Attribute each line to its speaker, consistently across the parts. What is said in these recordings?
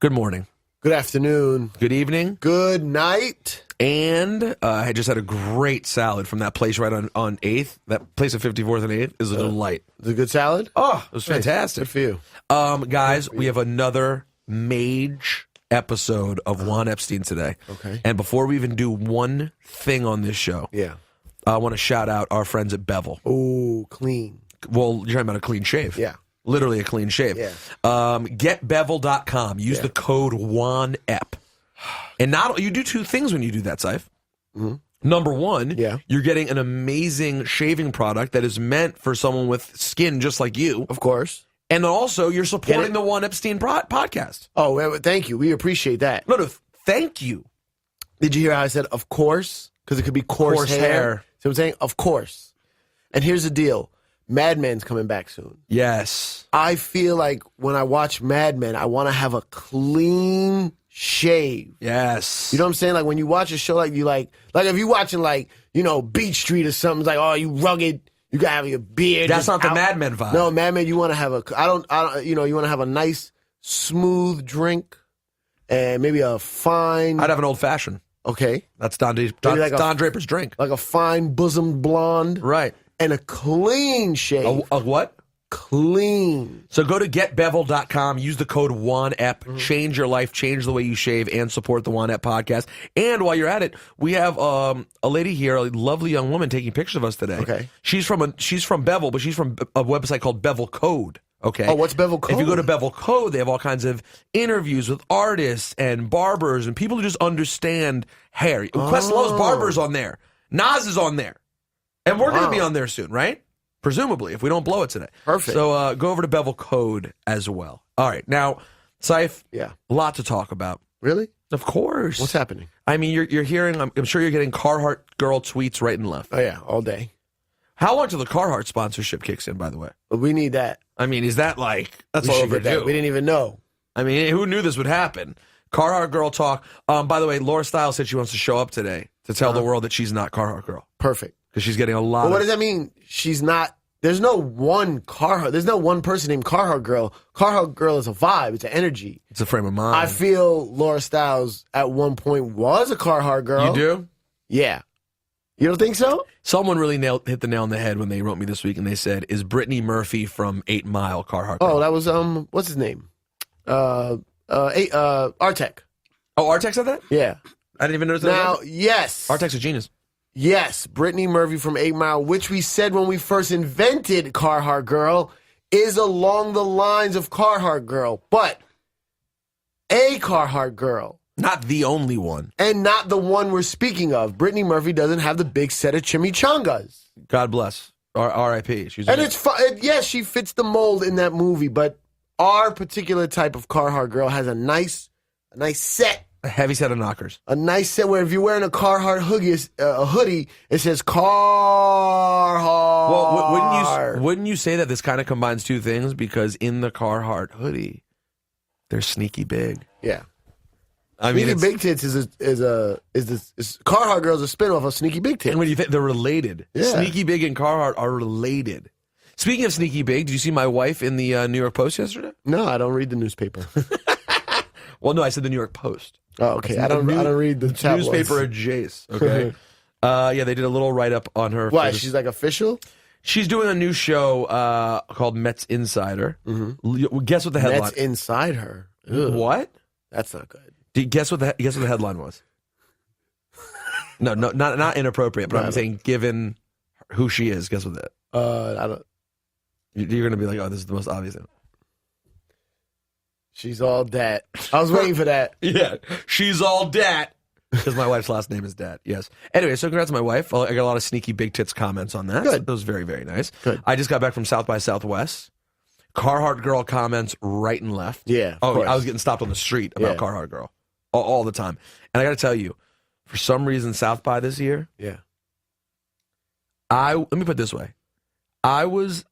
Speaker 1: Good morning.
Speaker 2: Good afternoon.
Speaker 1: Good evening.
Speaker 2: Good night.
Speaker 1: And I just had a great salad from that place right on 8th. That place at 54th and 8th is a delight.
Speaker 2: Is it a good salad?
Speaker 1: Oh, it was fantastic.
Speaker 2: Good for you.
Speaker 1: Guys, we have another mage episode of Juan Epstein today.
Speaker 2: Okay.
Speaker 1: And before we even do one thing on this show, I want to shout out our friends at Bevel.
Speaker 2: Oh, clean.
Speaker 1: Well, you're talking about a clean shave.
Speaker 2: Yeah.
Speaker 1: Literally a clean shave.
Speaker 2: Yeah.
Speaker 1: Getbevel.com. Use the code WANEP. And you do two things when you do that, Ciph.
Speaker 2: Mm-hmm.
Speaker 1: Number one,
Speaker 2: Yeah.
Speaker 1: you're getting an amazing shaving product that is meant for someone with skin just like you.
Speaker 2: Of course.
Speaker 1: And also, you're supporting the Juan Epstein podcast.
Speaker 2: Oh, thank you. We appreciate that.
Speaker 1: No, thank you.
Speaker 2: Did you hear how I said, of course? Because it could be coarse hair. See what I'm saying? Of course. And here's the deal. Mad Men's coming back soon.
Speaker 1: Yes.
Speaker 2: I feel like when I watch Mad Men, I want to have a clean shave.
Speaker 1: Yes.
Speaker 2: You know what I'm saying? Like when you watch a show like you like if you're watching Beach Street or something, it's like, oh, you rugged, you gotta have your beard.
Speaker 1: That's not the Mad Men vibe.
Speaker 2: No, Mad Men, you want to have you want to have a nice, smooth drink and maybe a fine.
Speaker 1: I'd have an old fashioned.
Speaker 2: Okay.
Speaker 1: That's Don Draper's drink.
Speaker 2: Like a fine bosom blonde.
Speaker 1: Right.
Speaker 2: And a clean shave.
Speaker 1: A what?
Speaker 2: Clean.
Speaker 1: So go to getbevel.com, use the code WANEP, change your life, change the way you shave, and support the Juan Ep podcast. And while you're at it, we have a lady here, a lovely young woman taking pictures of us today.
Speaker 2: Okay.
Speaker 1: She's from Bevel, but she's from a website called Bevel Code. Okay.
Speaker 2: Oh, what's Bevel Code?
Speaker 1: If you go to Bevel Code, they have all kinds of interviews with artists and barbers and people who just understand hair. Questlove's barber's on there. Nas is on there. And we're going to be on there soon, right? Presumably, if we don't blow it today.
Speaker 2: Perfect.
Speaker 1: So go over to Bevel Code as well. All right. Now, Ciph,
Speaker 2: Yeah.
Speaker 1: a lot to talk about.
Speaker 2: Really?
Speaker 1: Of course.
Speaker 2: What's happening?
Speaker 1: I mean, you're hearing, I'm sure you're getting Carhartt girl tweets right and left.
Speaker 2: Oh, yeah, all day.
Speaker 1: How long till the Carhartt sponsorship kicks in, by the way?
Speaker 2: We need that.
Speaker 1: I mean, is that that's all overdue?
Speaker 2: We didn't even know.
Speaker 1: I mean, who knew this would happen? Carhartt girl talk. By the way, Laura Stiles said she wants to show up today to tell the world that she's not Carhartt girl.
Speaker 2: Perfect.
Speaker 1: Because she's getting a lot
Speaker 2: What does that mean? She's not. There's no one Carhartt. There's no one person named Carhartt girl. Carhartt girl is a vibe. It's an energy.
Speaker 1: It's a frame of mind.
Speaker 2: I feel Laura Stiles at one point was a Carhartt girl.
Speaker 1: You do?
Speaker 2: Yeah. You don't think so?
Speaker 1: Someone really hit the nail on the head when they wrote me this week, and they said, "Is Brittany Murphy from 8 Mile Carhartt girl?"
Speaker 2: Oh, that was what's his name? Artek.
Speaker 1: Oh, Artek said that?
Speaker 2: Yeah.
Speaker 1: I didn't even notice that.
Speaker 2: Now, yes.
Speaker 1: Artek's a genius.
Speaker 2: Yes, Brittany Murphy from 8 Mile, which we said when we first invented Carhartt Girl, is along the lines of Carhartt Girl, but a Carhartt Girl.
Speaker 1: Not the only one.
Speaker 2: And not the one we're speaking of. Brittany Murphy doesn't have the big set of chimichangas.
Speaker 1: God bless. R.I.P.
Speaker 2: It's fun. Yes, she fits the mold in that movie, but our particular type of Carhartt Girl has a nice set.
Speaker 1: A heavy set of knockers.
Speaker 2: A nice set where if you're wearing a Carhartt hoodie, it says Carhartt.
Speaker 1: Well, wouldn't you say that this kind of combines two things? Because in the Carhartt hoodie, they're sneaky big.
Speaker 2: Yeah.
Speaker 1: I mean,
Speaker 2: Sneaky Big Tits is Carhartt Girl's a spinoff of Sneaky Big Tits.
Speaker 1: And when you think they're related,
Speaker 2: Yeah.
Speaker 1: Sneaky Big and Carhartt are related. Speaking of Sneaky Big, did you see my wife in the New York Post yesterday?
Speaker 2: No, I don't read the newspaper.
Speaker 1: Well, no, I said the New York Post.
Speaker 2: Oh, okay. I don't read the tabloids.
Speaker 1: Newspaper of Jace. Okay. Yeah, they did a little write up on her.
Speaker 2: Why? She's like official?
Speaker 1: She's doing a new show called Mets Insider. Mm-hmm. Guess what the headline?
Speaker 2: Mets Inside Her. Ugh.
Speaker 1: What?
Speaker 2: That's not good.
Speaker 1: Guess what the headline was? No, not inappropriate, but I'm saying given who she is, guess what that?
Speaker 2: I don't.
Speaker 1: You're gonna be like, oh, this is the most obvious thing.
Speaker 2: She's all dat. I was waiting for that.
Speaker 1: Yeah, she's all dat. Because my wife's last name is Dat, yes. Anyway, so congrats to my wife. I got a lot of sneaky big tits comments on that.
Speaker 2: Good.
Speaker 1: That was very, very nice.
Speaker 2: Good.
Speaker 1: I just got back from South by Southwest. Carhartt girl comments right and left.
Speaker 2: Yeah.
Speaker 1: Oh, I was getting stopped on the street about Carhartt girl all the time. And I got to tell you, for some reason, South by this year, let me put it this way. I was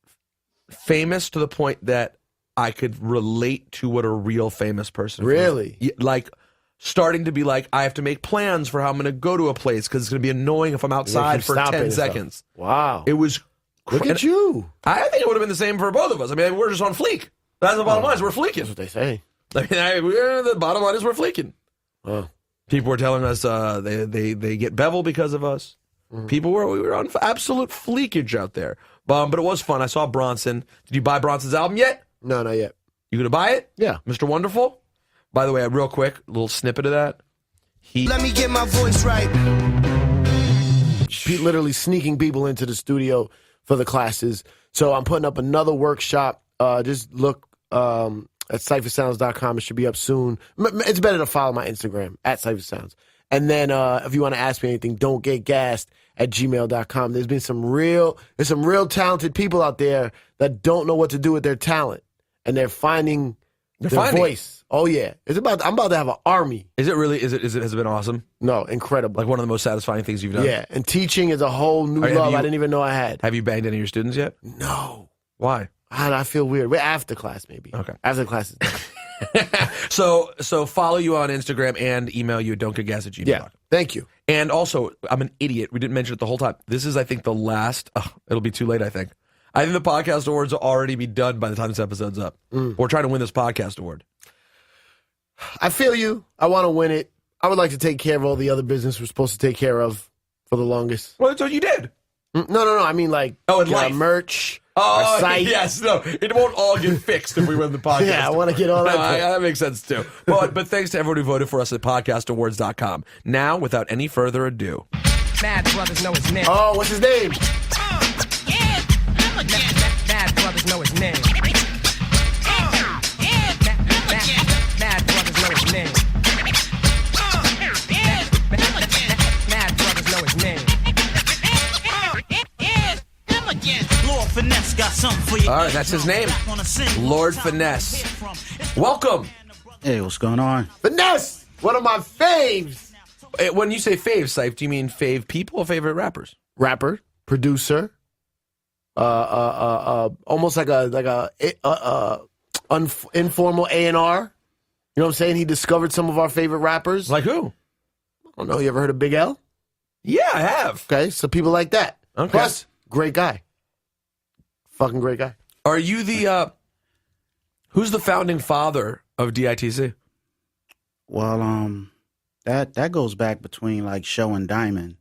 Speaker 1: famous to the point that I could relate to what a real famous person
Speaker 2: Really?
Speaker 1: feels. Like, starting to be like, I have to make plans for how I'm going to go to a place because it's going to be annoying if I'm outside for 10 seconds.
Speaker 2: Wow.
Speaker 1: It was...
Speaker 2: Look at you.
Speaker 1: I think it would have been the same for both of us. I mean, we're just on fleek. That's the bottom line. We're fleeking.
Speaker 2: That's what they say.
Speaker 1: I mean, the bottom line is we're fleeking. People were telling us they get bevel because of us. We were on absolute fleekage out there. But it was fun. I saw Bronson. Did you buy Bronson's album yet?
Speaker 2: No, not yet.
Speaker 1: You gonna buy it?
Speaker 2: Yeah.
Speaker 1: Mr. Wonderful? By the way, real quick, a little snippet of that.
Speaker 3: Let me get my voice right.
Speaker 2: Literally sneaking people into the studio for the classes. So I'm putting up another workshop. Just look at CipherSounds.com. It should be up soon. It's better to follow my Instagram, at CipherSounds. And then if you want to ask me anything, don't get gassed at gmail.com. There's some real talented people out there that don't know what to do with their talent. And they're finding their voice. Oh yeah. I'm about to have an army.
Speaker 1: Is it really has it been awesome?
Speaker 2: No, incredible.
Speaker 1: Like one of the most satisfying things you've done?
Speaker 2: Yeah. And teaching is a whole new love I didn't even know I had.
Speaker 1: Have you banged any of your students yet?
Speaker 2: No.
Speaker 1: Why?
Speaker 2: I feel weird. We're after class, maybe.
Speaker 1: Okay.
Speaker 2: After class is done.
Speaker 1: So follow you on Instagram and email you at don'tgetgas@gmail.com.
Speaker 2: Yeah. Thank you.
Speaker 1: And also, I'm an idiot. We didn't mention it the whole time. This is, I think, the last. It'll be too late, I think. I think the podcast awards will already be done by the time this episode's up. We're trying to win this podcast award.
Speaker 2: I feel you. I want to win it. I would like to take care of all the other business we're supposed to take care of for the longest.
Speaker 1: Well, that's what you did.
Speaker 2: No. I mean, like, merch, our site.
Speaker 1: Yes, no. It won't all get fixed if we win the podcast.
Speaker 2: Yeah, I want to get all that.
Speaker 1: That makes sense, too. But thanks to everyone who voted for us at podcastawards.com. Now, without any further ado.
Speaker 3: Mad brothers know his name.
Speaker 2: Oh, what's his name?
Speaker 3: Mad brothers know his name. Mad brothers know his name. Mad brothers know his name.
Speaker 4: Lord Finesse got something for you.
Speaker 1: All right, that's his name. Lord Finesse. Welcome.
Speaker 5: Hey, what's going on?
Speaker 2: Finesse! One of my faves.
Speaker 1: When you say fave, Ciph, do you mean fave people or favorite rappers?
Speaker 2: Rapper, producer, almost like a informal A&R. You know what I'm saying? He discovered some of our favorite rappers.
Speaker 1: Like who?
Speaker 2: I don't know. You ever heard of Big L?
Speaker 1: Yeah, I have.
Speaker 2: Okay, so people like that.
Speaker 1: Okay.
Speaker 2: Plus, great guy. Fucking great guy.
Speaker 1: Are you the, who's the founding father of DITC?
Speaker 5: Well, that goes back between like Show and Diamond.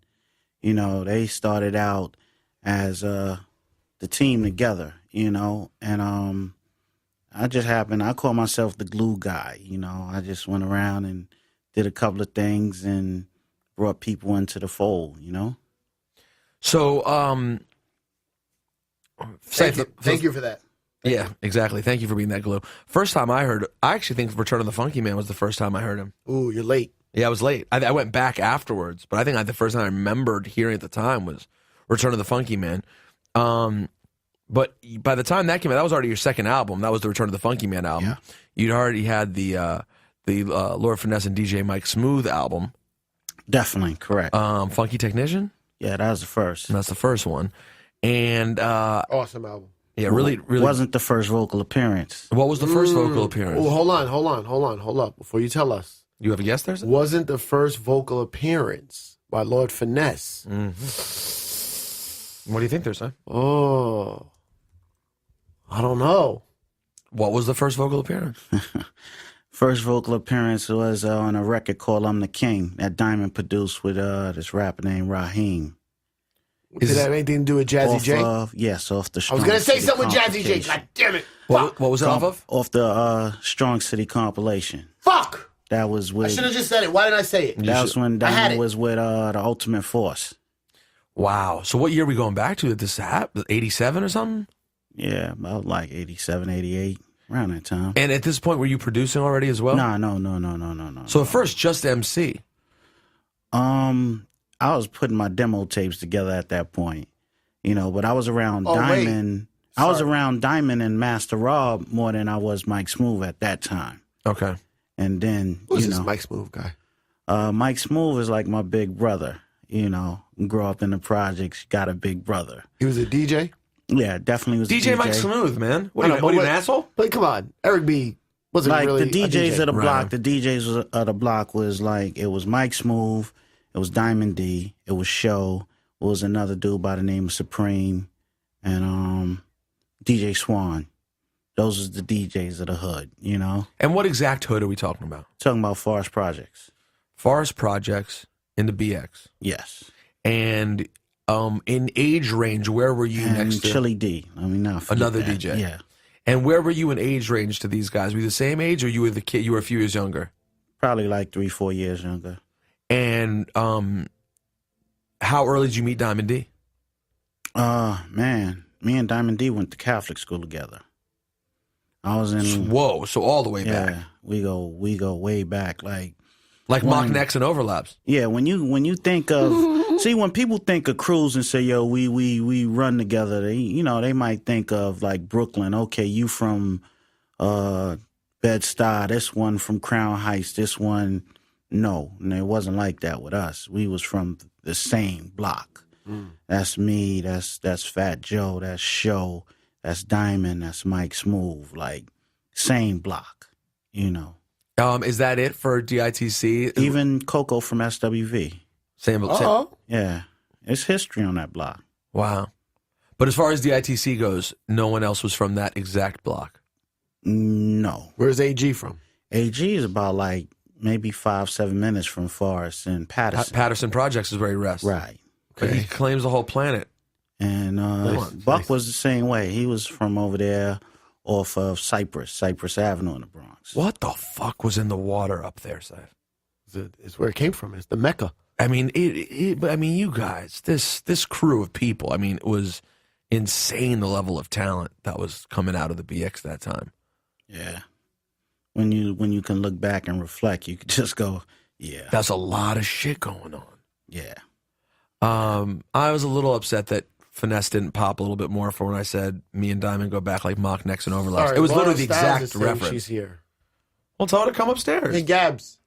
Speaker 5: You know, they started out as the team together, you know, and I call myself the glue guy, you know. I just went around and did a couple of things and brought people into the fold, you know.
Speaker 1: So,
Speaker 2: Thank you for that.
Speaker 1: Yeah, exactly. Thank you for being that glue. First time I actually think Return of the Funky Man was the first time I heard him.
Speaker 2: Ooh, you're late.
Speaker 1: Yeah, I was late. I went back afterwards, but I think the first time I remembered hearing at the time was Return of the Funky Man. But by the time that came out, that was already your second album. That was the Return of the Funky Man album.
Speaker 5: Yeah.
Speaker 1: You'd already had the Lord Finesse and DJ Mike Smooth album.
Speaker 5: Definitely, correct.
Speaker 1: Funky Technician?
Speaker 5: Yeah, that was the first.
Speaker 1: And that's the first one. And
Speaker 2: Awesome album.
Speaker 1: yeah, really
Speaker 5: Wasn't the first vocal appearance.
Speaker 1: What was the first vocal appearance?
Speaker 2: Oh, hold up. Before you tell us.
Speaker 1: You have a guess there, sir?
Speaker 2: Wasn't the first vocal appearance by Lord Finesse.
Speaker 1: What do you think there, sir?
Speaker 2: Oh, I don't know.
Speaker 1: What was the first vocal appearance?
Speaker 5: First vocal appearance was on a record called I'm the King that Diamond produced with this rapper named Raheem.
Speaker 2: Did that have anything to do with Jazzy J?
Speaker 5: Yes, off the
Speaker 2: I
Speaker 5: Strong
Speaker 2: was going to say
Speaker 5: City
Speaker 2: something with Jazzy J.
Speaker 5: compilation.
Speaker 2: God damn it.
Speaker 1: What was it off of?
Speaker 5: Off the Strong City compilation.
Speaker 2: Fuck.
Speaker 5: That was
Speaker 2: I
Speaker 5: with.
Speaker 2: should have just said it. Why didn't I say it?
Speaker 5: That was when
Speaker 2: I had
Speaker 5: Diamond
Speaker 2: it.
Speaker 5: was with the Ultimate Force.
Speaker 1: Wow. So what year are we going back to that this happened? 87 or something?
Speaker 5: Yeah, about like 87, 88, around that time.
Speaker 1: And at this point, were you producing already as well?
Speaker 5: No.
Speaker 1: So at first, just MC.
Speaker 5: I was putting my demo tapes together at that point, you know, but I was around Diamond. I was around Diamond and Master Rob more than I was Mike Smooth at that time.
Speaker 1: Okay.
Speaker 5: And then,
Speaker 2: Who's
Speaker 5: you
Speaker 2: this
Speaker 5: know,
Speaker 2: Mike Smooth guy?
Speaker 5: Mike Smooth is like my big brother, you know, grew up in the projects, got a big brother.
Speaker 2: He was a DJ?
Speaker 5: Yeah, definitely was a
Speaker 1: DJ
Speaker 5: DJ.
Speaker 1: Mike Smooth, man. What
Speaker 2: I
Speaker 1: are
Speaker 2: know,
Speaker 1: you,
Speaker 2: but
Speaker 1: an asshole?
Speaker 2: But come on. Eric B. wasn't
Speaker 5: Like
Speaker 2: really
Speaker 5: the
Speaker 2: a
Speaker 5: DJs
Speaker 2: DJ.
Speaker 5: of the block,
Speaker 1: Right.
Speaker 5: the DJs of the block was like, it was Mike Smooth, it was Diamond D, it was Show, it was another dude by the name of Supreme, and DJ Swan. those are the DJs of the hood, you know?
Speaker 1: And what exact hood are we talking about?
Speaker 5: Talking about Forest Projects.
Speaker 1: Forest Projects in the BX.
Speaker 5: Yes.
Speaker 1: And in age range, where were you
Speaker 5: And
Speaker 1: next to
Speaker 5: Chili D. I mean, not forget
Speaker 1: another
Speaker 5: that.
Speaker 1: DJ?
Speaker 5: Yeah.
Speaker 1: And where were you in age range to these guys? Were you the same age, or you were the kid? You were a few years younger.
Speaker 5: Probably like 3-4 years younger.
Speaker 1: And how early did you meet Diamond D?
Speaker 5: Man, me and Diamond D went to Catholic school together. I was in.
Speaker 1: Whoa! So all the way back,
Speaker 5: Yeah, we go way back. Like
Speaker 1: like
Speaker 5: One-
Speaker 1: mock necks and overlaps.
Speaker 5: yeah, when you think of see when people think of crews and say yo we run together, they might think of like Brooklyn. Okay, you from Bed-Stuy, this one from Crown Heights, this one. No, and it wasn't like that with us. We was from the same block. That's me. That's Fat Joe. That's Show. That's Diamond. That's Mike Smooth. Like same block, you know.
Speaker 1: Is that it for DITC?
Speaker 5: Even Coco from SWV.
Speaker 1: Same.
Speaker 5: Yeah, it's history on that block.
Speaker 1: Wow. But as far as DITC goes, no one else was from that exact block.
Speaker 5: No,
Speaker 2: Where's AG from?
Speaker 5: AG is about like maybe 5-7 minutes from Forest and Patterson.
Speaker 1: Patterson Projects is where he rests.
Speaker 5: Right.
Speaker 1: But he claims the whole planet.
Speaker 5: And Buck was the same way. He was from over there off of Cypress Avenue in the Bronx.
Speaker 1: What the fuck was in the water up there, Ciph?
Speaker 2: It's where it came from. It's the Mecca.
Speaker 1: I mean, but I mean, you guys, this crew of people. I mean, it was insane the level of talent that was coming out of the BX that time.
Speaker 5: Yeah. When you can look back and reflect, you could just go, yeah.
Speaker 1: That's a lot of shit going on.
Speaker 5: Yeah.
Speaker 1: I was a little upset that Finesse didn't pop a little bit more for when I said me and Diamond go back like mock necks and overlaps.
Speaker 2: Sorry,
Speaker 1: It was
Speaker 2: Laura
Speaker 1: literally the
Speaker 2: Styles is
Speaker 1: exact
Speaker 2: saying
Speaker 1: reference.
Speaker 2: She's here.
Speaker 1: Well, tell her to come upstairs.
Speaker 2: Hey, Gabs.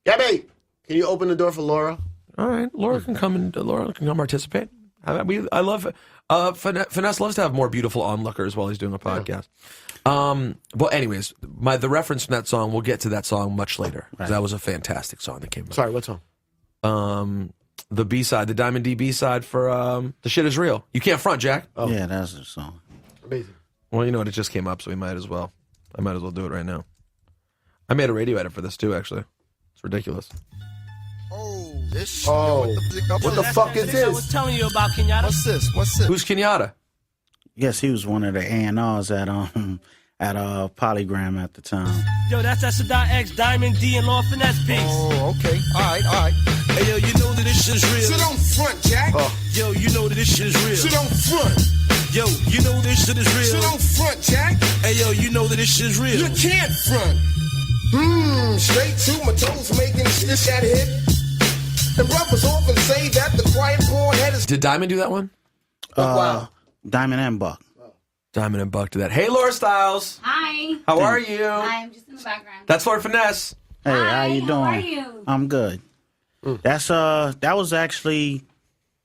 Speaker 2: Gabby, can you open the door for Laura?
Speaker 1: All right, Laura can come and Laura can come participate. I love Finesse loves to have more beautiful onlookers while he's doing a podcast. Well, anyways, the reference from that song, we'll get to that song much later because that was a fantastic song that came out.
Speaker 2: Sorry, what song?
Speaker 1: The B-side, the Diamond D B-side for The Shit Is Real. You can't front, Jack.
Speaker 2: Oh.
Speaker 5: Yeah, that's the song.
Speaker 2: Amazing.
Speaker 1: Well, you know what? It just came up, so I might as well do it right now. I made a radio edit for this too, actually. It's ridiculous.
Speaker 2: What the fuck is
Speaker 4: I was
Speaker 2: this?
Speaker 4: telling you about Kenyatta.
Speaker 6: What's this?
Speaker 1: Who's Kenyatta?
Speaker 5: Yes, he was one of the A&Rs at Polygram at the time.
Speaker 4: Yo, that's that Sadat X, Diamond D, and Lord Finesse piece.
Speaker 6: Oh, okay. All right.
Speaker 4: Hey, yo, you know that this shit is real.
Speaker 6: Sit on front, Jack.
Speaker 4: Yo, you know that this shit is real.
Speaker 6: Sit on front.
Speaker 4: Yo, you know this shit is
Speaker 6: Sit
Speaker 4: real.
Speaker 6: on front, Jack.
Speaker 4: Hey, yo, you know that this shit is real.
Speaker 6: You can't front. Straight to my toes, making shit that hit. And brothers often say that the quiet born head is.
Speaker 1: Did Diamond do that one?
Speaker 2: Wow.
Speaker 5: Diamond and Buck.
Speaker 1: Diamond and Buck did that. Hey, Laura Styles.
Speaker 7: Hi.
Speaker 1: How are you?
Speaker 7: Hi, I'm just in the background.
Speaker 1: That's Lord Finesse.
Speaker 5: Hey,
Speaker 7: Hi,
Speaker 5: how you doing?
Speaker 7: how are you?
Speaker 5: I'm good. That's that was actually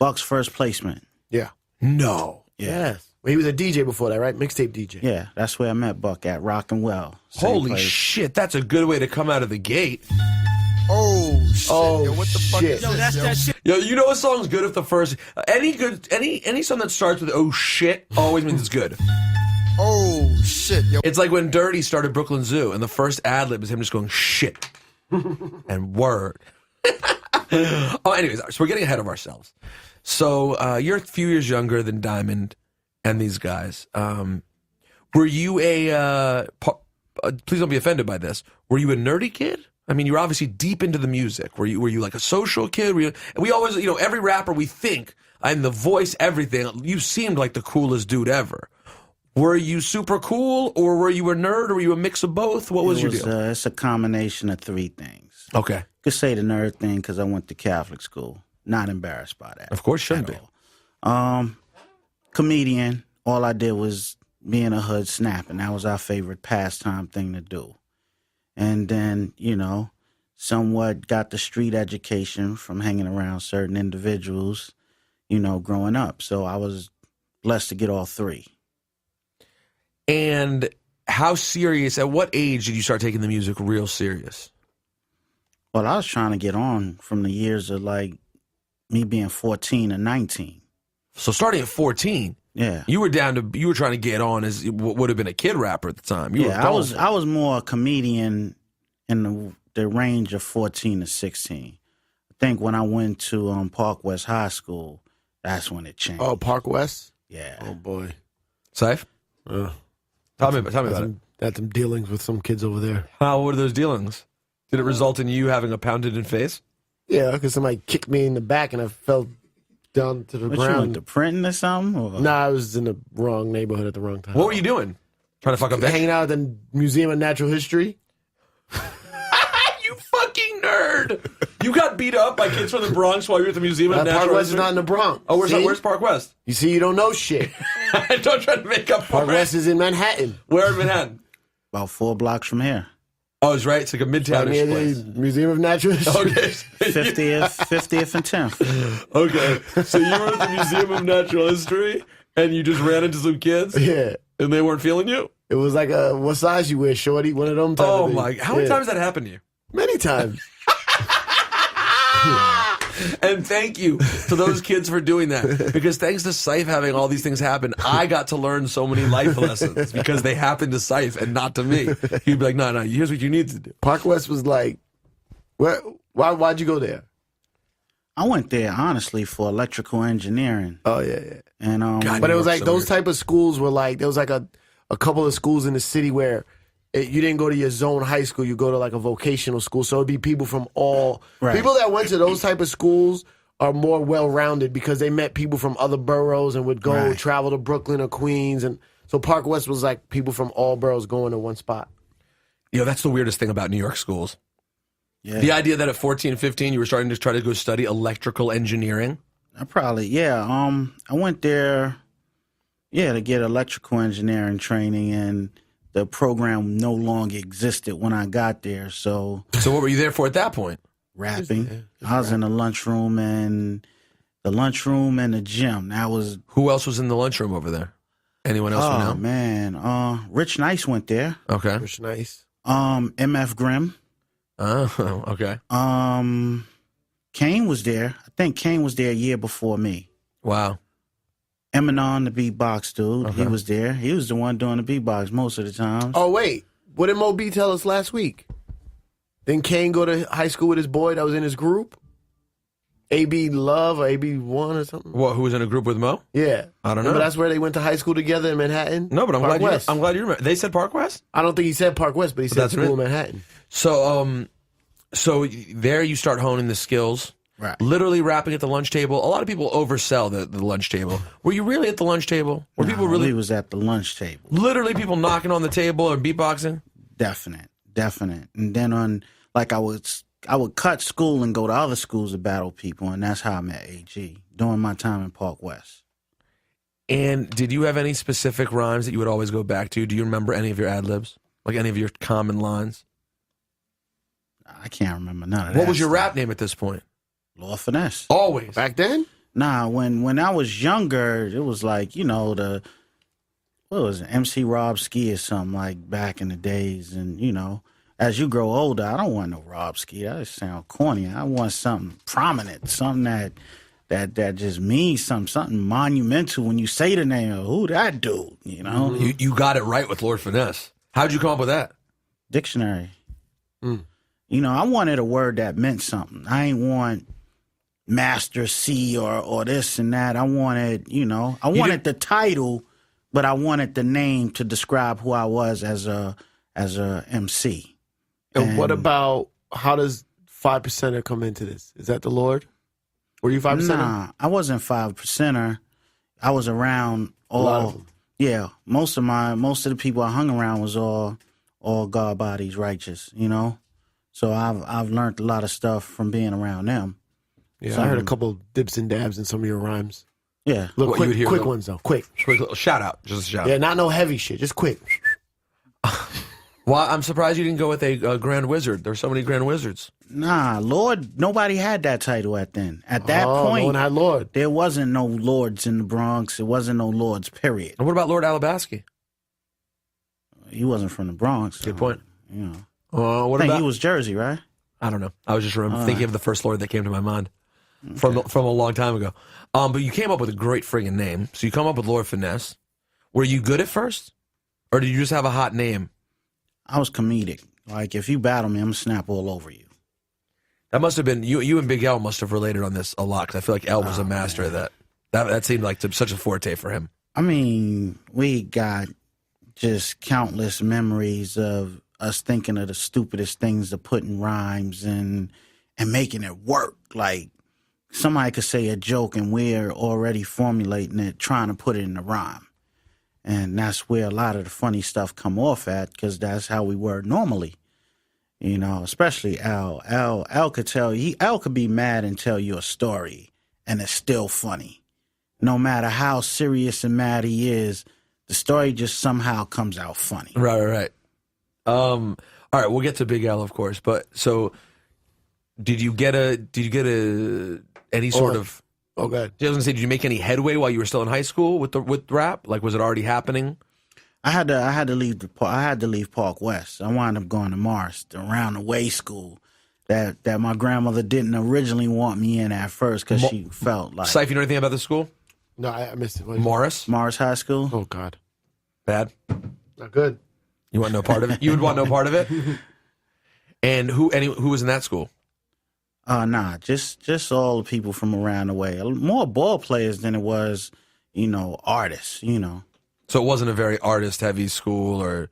Speaker 5: Buck's first placement.
Speaker 2: Yeah.
Speaker 1: No.
Speaker 2: Yes. Well, he was a DJ before that, right? Mixtape DJ.
Speaker 5: Yeah, that's where I met Buck at Rockin' Well. Same
Speaker 1: Holy
Speaker 5: place.
Speaker 1: shit, that's a good way to come out of the gate.
Speaker 6: Oh, shit.
Speaker 2: Oh,
Speaker 6: Yo, what the fuck
Speaker 2: shit.
Speaker 6: is
Speaker 4: Yo,
Speaker 6: this,
Speaker 4: that's
Speaker 6: yo?
Speaker 4: that shit.
Speaker 1: Yo, you know a song's good if the first any song that starts with oh shit always means it's good.
Speaker 6: Oh, shit. Yo.
Speaker 1: It's like when Dirty started Brooklyn Zoo and the first ad lib is him just going shit and word. Anyways, so we're getting ahead of ourselves. So you're a few years younger than Diamond and these guys. Were you please don't be offended by this. Were you a nerdy kid? I mean, you're obviously deep into the music. Were you like a social kid? We always, every rapper we think, and the voice, everything, you seemed like the coolest dude ever. Were you super cool, or were you a nerd, or were you a mix of both? What was your deal?
Speaker 5: It's a combination of three things.
Speaker 1: Okay.
Speaker 5: Could say the nerd thing because I went to Catholic school. Not embarrassed by that.
Speaker 1: Of course, shouldn't
Speaker 5: at
Speaker 1: be.
Speaker 5: all. Comedian. All I did was be in a hood snapping. That was our favorite pastime thing to do. And then, somewhat got the street education from hanging around certain individuals, growing up. So I was blessed to get all three.
Speaker 1: And how serious, at what age did you start taking the music real serious?
Speaker 5: Well, I was trying to get on from the years of like me being 14 and 19.
Speaker 1: So starting at 14.
Speaker 5: Yeah.
Speaker 1: You were trying to get on as what would have been a kid rapper at the time. You were
Speaker 5: I was more a comedian in the range of 14 to 16. I think when I went to Park West High School, that's when it changed.
Speaker 2: Oh, Park West?
Speaker 5: Yeah.
Speaker 2: Oh, boy.
Speaker 1: Ciph? Tell me about it.
Speaker 2: Had some dealings with some kids over there.
Speaker 1: How were those dealings? Did it result in you having a pounded in face?
Speaker 2: Yeah, because somebody kicked me in the back and I fell down to the
Speaker 5: What, you went
Speaker 2: ground.
Speaker 5: to printing or something? Or?
Speaker 2: Nah, I was in the wrong neighborhood at the wrong time.
Speaker 1: What were you doing? Trying to fuck a bitch?
Speaker 2: Hanging out at the Museum of Natural History.
Speaker 1: You fucking nerd! You got beat up by kids from the Bronx while you were at the Museum of
Speaker 2: Park
Speaker 1: Natural
Speaker 2: West is
Speaker 1: History?
Speaker 2: not in the Bronx.
Speaker 1: Oh,
Speaker 2: See?
Speaker 1: where's Park West?
Speaker 2: You see, you don't know shit.
Speaker 1: Don't try to make up
Speaker 2: Park
Speaker 1: for it.
Speaker 2: West is in Manhattan.
Speaker 1: Where in Manhattan?
Speaker 5: About 4 blocks from here.
Speaker 1: Oh, it's right. It's like a
Speaker 2: Right
Speaker 1: midtownish
Speaker 2: near
Speaker 1: place.
Speaker 2: the Museum of Natural History.
Speaker 1: Okay.
Speaker 5: 50th and 10th.
Speaker 1: Okay. So you were at the Museum of Natural History and you just ran into some kids
Speaker 2: Yeah.
Speaker 1: and they weren't feeling you?
Speaker 2: It was like what size you wear, shorty? One of them type
Speaker 1: Oh
Speaker 2: of
Speaker 1: my!
Speaker 2: things.
Speaker 1: How many
Speaker 2: Yeah.
Speaker 1: times that happened to you?
Speaker 2: Many times.
Speaker 1: And thank you to those kids for doing that. Because thanks to Ciph having all these things happen, I got to learn so many life lessons because they happened to Ciph and not to me. He'd be like, no, here's what you need to do.
Speaker 2: Park West was like, why'd you go there?
Speaker 5: I went there, honestly, for electrical engineering.
Speaker 2: Oh, yeah.
Speaker 5: And
Speaker 1: God,
Speaker 2: But it
Speaker 1: New
Speaker 2: was
Speaker 1: York's
Speaker 2: like
Speaker 1: so
Speaker 2: those
Speaker 1: weird.
Speaker 2: type of schools were like, there was like a couple of schools in the city where you didn't go to your zone high school, you go to like a vocational school. So it'd be people from all,
Speaker 5: Right.
Speaker 2: people that went to those type of schools are more well-rounded because they met people from other boroughs and would go
Speaker 5: Right.
Speaker 2: travel to Brooklyn or Queens. And so Park West was like people from all boroughs going to one spot.
Speaker 1: You know, that's the weirdest thing about New York schools.
Speaker 5: yeah,
Speaker 1: The idea that at 14 and 15, you were starting to try to go study electrical engineering.
Speaker 5: I went there, to get electrical engineering training, and the program no longer existed when I got there. So
Speaker 1: So what were you there for at that point?
Speaker 5: rapping, I was in the lunchroom and the gym. That was
Speaker 1: Who else was in the lunchroom over there? Anyone else we know?
Speaker 5: man, Rich Nice went there.
Speaker 1: Okay.
Speaker 2: Which nice.
Speaker 5: MF Grimm.
Speaker 1: Oh, okay.
Speaker 5: Kane was there. I think Kane was there a year before me.
Speaker 1: Wow.
Speaker 5: Eminem, the beatbox dude, he
Speaker 1: Okay.
Speaker 5: was there. He was the one doing the beatbox most of the time.
Speaker 2: Oh, wait. What did Mo B tell us last week? Didn't Kane go to high school with his boy that was in his group? AB Love or AB1 or something?
Speaker 1: What? Who was in a group with Mo?
Speaker 2: Yeah.
Speaker 1: I don't
Speaker 2: Remember
Speaker 1: know.
Speaker 2: that's where they went to high school together in Manhattan?
Speaker 1: No, but I'm
Speaker 2: Park
Speaker 1: glad
Speaker 2: West.
Speaker 1: I'm glad you remember. They said Park West.
Speaker 2: I don't think he said Park West, but he said
Speaker 1: that's
Speaker 2: school
Speaker 1: right.
Speaker 2: in Manhattan.
Speaker 1: So there you start honing the skills.
Speaker 5: Right.
Speaker 1: Literally rapping at the lunch table. A lot of people oversell the lunch table. Were you really at the lunch table? Were people really
Speaker 5: He was at the lunch table.
Speaker 1: literally people knocking on the table and beatboxing?
Speaker 5: Definite. And then I would cut school and go to other schools to battle people, and that's how I met AG during my time in Park West.
Speaker 1: And did you have any specific rhymes that you would always go back to? Do you remember any of your ad libs? Like any of your common lines?
Speaker 5: I can't remember none of that.
Speaker 1: What was your
Speaker 5: stuff.
Speaker 1: rap name at this point?
Speaker 5: Lord Finesse.
Speaker 1: Always.
Speaker 2: Back then?
Speaker 5: Nah, when I was younger, it was like, what was it, MC Rob Ski or something, like back in the days. And, as you grow older, I don't want no Rob Ski. That just sound corny. I want something prominent, something that just means something monumental when you say the name of who that dude,
Speaker 1: You got it right with Lord Finesse. How'd you come up with that?
Speaker 5: Dictionary. I wanted a word that meant something. I ain't want Master C or this and that. I wanted, the title, but I wanted the name to describe who I was as a MC.
Speaker 2: And what about, how does 5%er come into this? Is that the Lord? Were you 5%er?
Speaker 5: Nah, I wasn't 5%er. I was around
Speaker 2: A lot of
Speaker 5: all.
Speaker 2: them.
Speaker 5: Yeah, most of the people I hung around was all God bodies righteous. So I've learned a lot of stuff from being around them.
Speaker 2: Yeah, I heard a couple dips and dabs in some of your rhymes.
Speaker 5: Yeah.
Speaker 2: Look,
Speaker 1: What, you would hear
Speaker 2: quick
Speaker 1: them?
Speaker 2: ones though. Quick.
Speaker 1: Shout out. Just a shout out.
Speaker 2: Yeah, not no heavy shit. Just quick.
Speaker 1: Well, I'm surprised you didn't go with a Grand Wizard. There's so many Grand Wizards.
Speaker 5: Nah, Lord, nobody had that title at then. At that
Speaker 2: No
Speaker 5: point,
Speaker 2: one had Lord.
Speaker 5: there wasn't no Lords in the Bronx. It wasn't no Lords, period.
Speaker 1: And what about Lord Alabaski?
Speaker 5: He wasn't from the Bronx.
Speaker 1: Good point.
Speaker 5: You know.
Speaker 1: What
Speaker 5: I think
Speaker 1: about?
Speaker 5: he was Jersey, right?
Speaker 1: I don't know. I was just thinking of the first Lord that came to my mind. from a long time ago. But you came up with a great friggin' name. So you come up with Lord Finesse. Were you good at first? Or did you just have a hot name?
Speaker 5: I was comedic. Like, if you battle me, I'm going to snap all over you.
Speaker 1: That must have been, you and Big L must have related on this a lot, because I feel like L was a master of that. That seemed like such a forte for him.
Speaker 5: I mean, we got just countless memories of us thinking of the stupidest things to put in rhymes and making it work. Like, somebody could say a joke and we're already formulating it, trying to put it in a rhyme. And that's where a lot of the funny stuff come off at, because that's how we were normally. You know, especially Al. Al could tell you, Al could be mad and tell you a story, and it's still funny. No matter how serious and mad he is, the story just somehow comes out funny.
Speaker 1: Right. All right, we'll get to Big L, of course. But so, did you get any sort of?
Speaker 2: Oh, good.
Speaker 1: I was gonna say, did you make any headway while you were still in high school with rap? Like, was it already happening?
Speaker 5: I had to leave Park West. I wound up going to Mars, the round the way school that my grandmother didn't originally want me in at first, because she felt like
Speaker 1: Ciph, you know anything about the school?
Speaker 2: No, I missed it.
Speaker 1: Morris
Speaker 5: High School.
Speaker 2: Oh, God.
Speaker 1: bad.
Speaker 2: Not good.
Speaker 1: You want no part of it? You would want no part of it. And who was in that school?
Speaker 5: Nah, just all the people from around the way. More ball players than it was, artists,
Speaker 1: So it wasn't a very artist-heavy school, or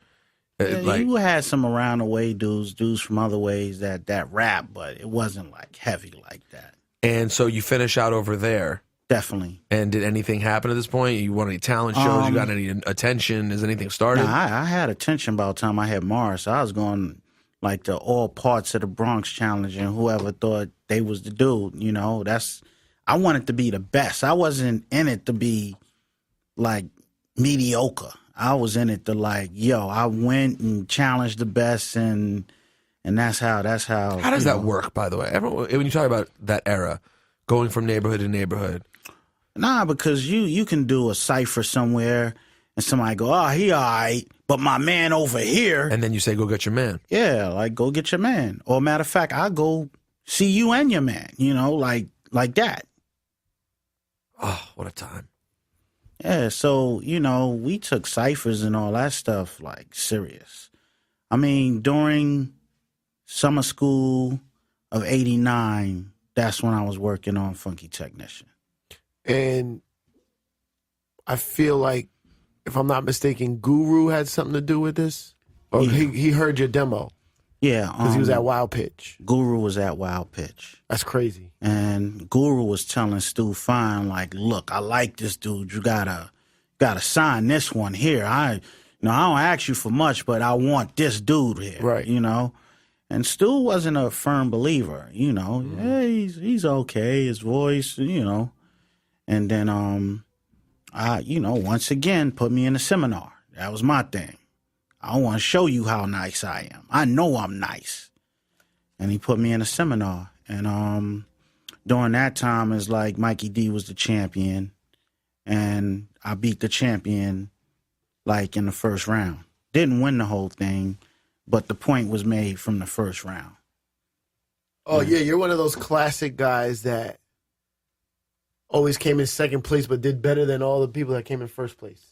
Speaker 5: you had some around the way dudes from other ways that rap, but it wasn't like heavy like that.
Speaker 1: And so you finish out over there.
Speaker 5: Definitely.
Speaker 1: And did anything happen at this point? You won any talent shows? You got any attention? Has anything started?
Speaker 5: Nah, I had attention by the time I had Mars. I was going like to all parts of the Bronx Challenge, and whoever thought they was the dude, I wanted to be the best. I wasn't in it to be like mediocre. I was in it to I went and challenged the best, and that's how.
Speaker 1: How does that work, by the way? When you talk about that era, going from neighborhood to neighborhood.
Speaker 5: Nah, because you can do a cipher somewhere and somebody go, oh, he all right, but my man over here.
Speaker 1: And then you say, go get your man.
Speaker 5: Yeah, like, go get your man. Or matter of fact, I'll go see you and your man, like that.
Speaker 1: Oh, what a time.
Speaker 5: Yeah, so, we took ciphers and all that stuff, like, serious. I mean, during summer school of 89, that's when I was working on Funky Technician.
Speaker 2: And I feel like, if I'm not mistaken, Guru had something to do with this? Or
Speaker 5: Yeah.
Speaker 2: he heard your demo?
Speaker 5: Yeah.
Speaker 2: Because he was at Wild Pitch.
Speaker 5: Guru was at Wild Pitch.
Speaker 2: That's crazy.
Speaker 5: And Guru was telling Stu Fine, like, look, I like this dude. You gotta sign this one here. I don't ask you for much, but I want this dude here.
Speaker 2: Right.
Speaker 5: And Stu wasn't a firm believer, Yeah, he's okay, his voice, And then once again put me in a seminar. That was my thing. I want to show you how nice I am. I know I'm nice. And he put me in a seminar. And during that time, it's like Mikey D was the champion. And I beat the champion, like, in the first round. Didn't win the whole thing, but the point was made from the first round.
Speaker 2: Oh, yeah, you're one of those classic guys that always came in second place but did better than all the people that came in first place.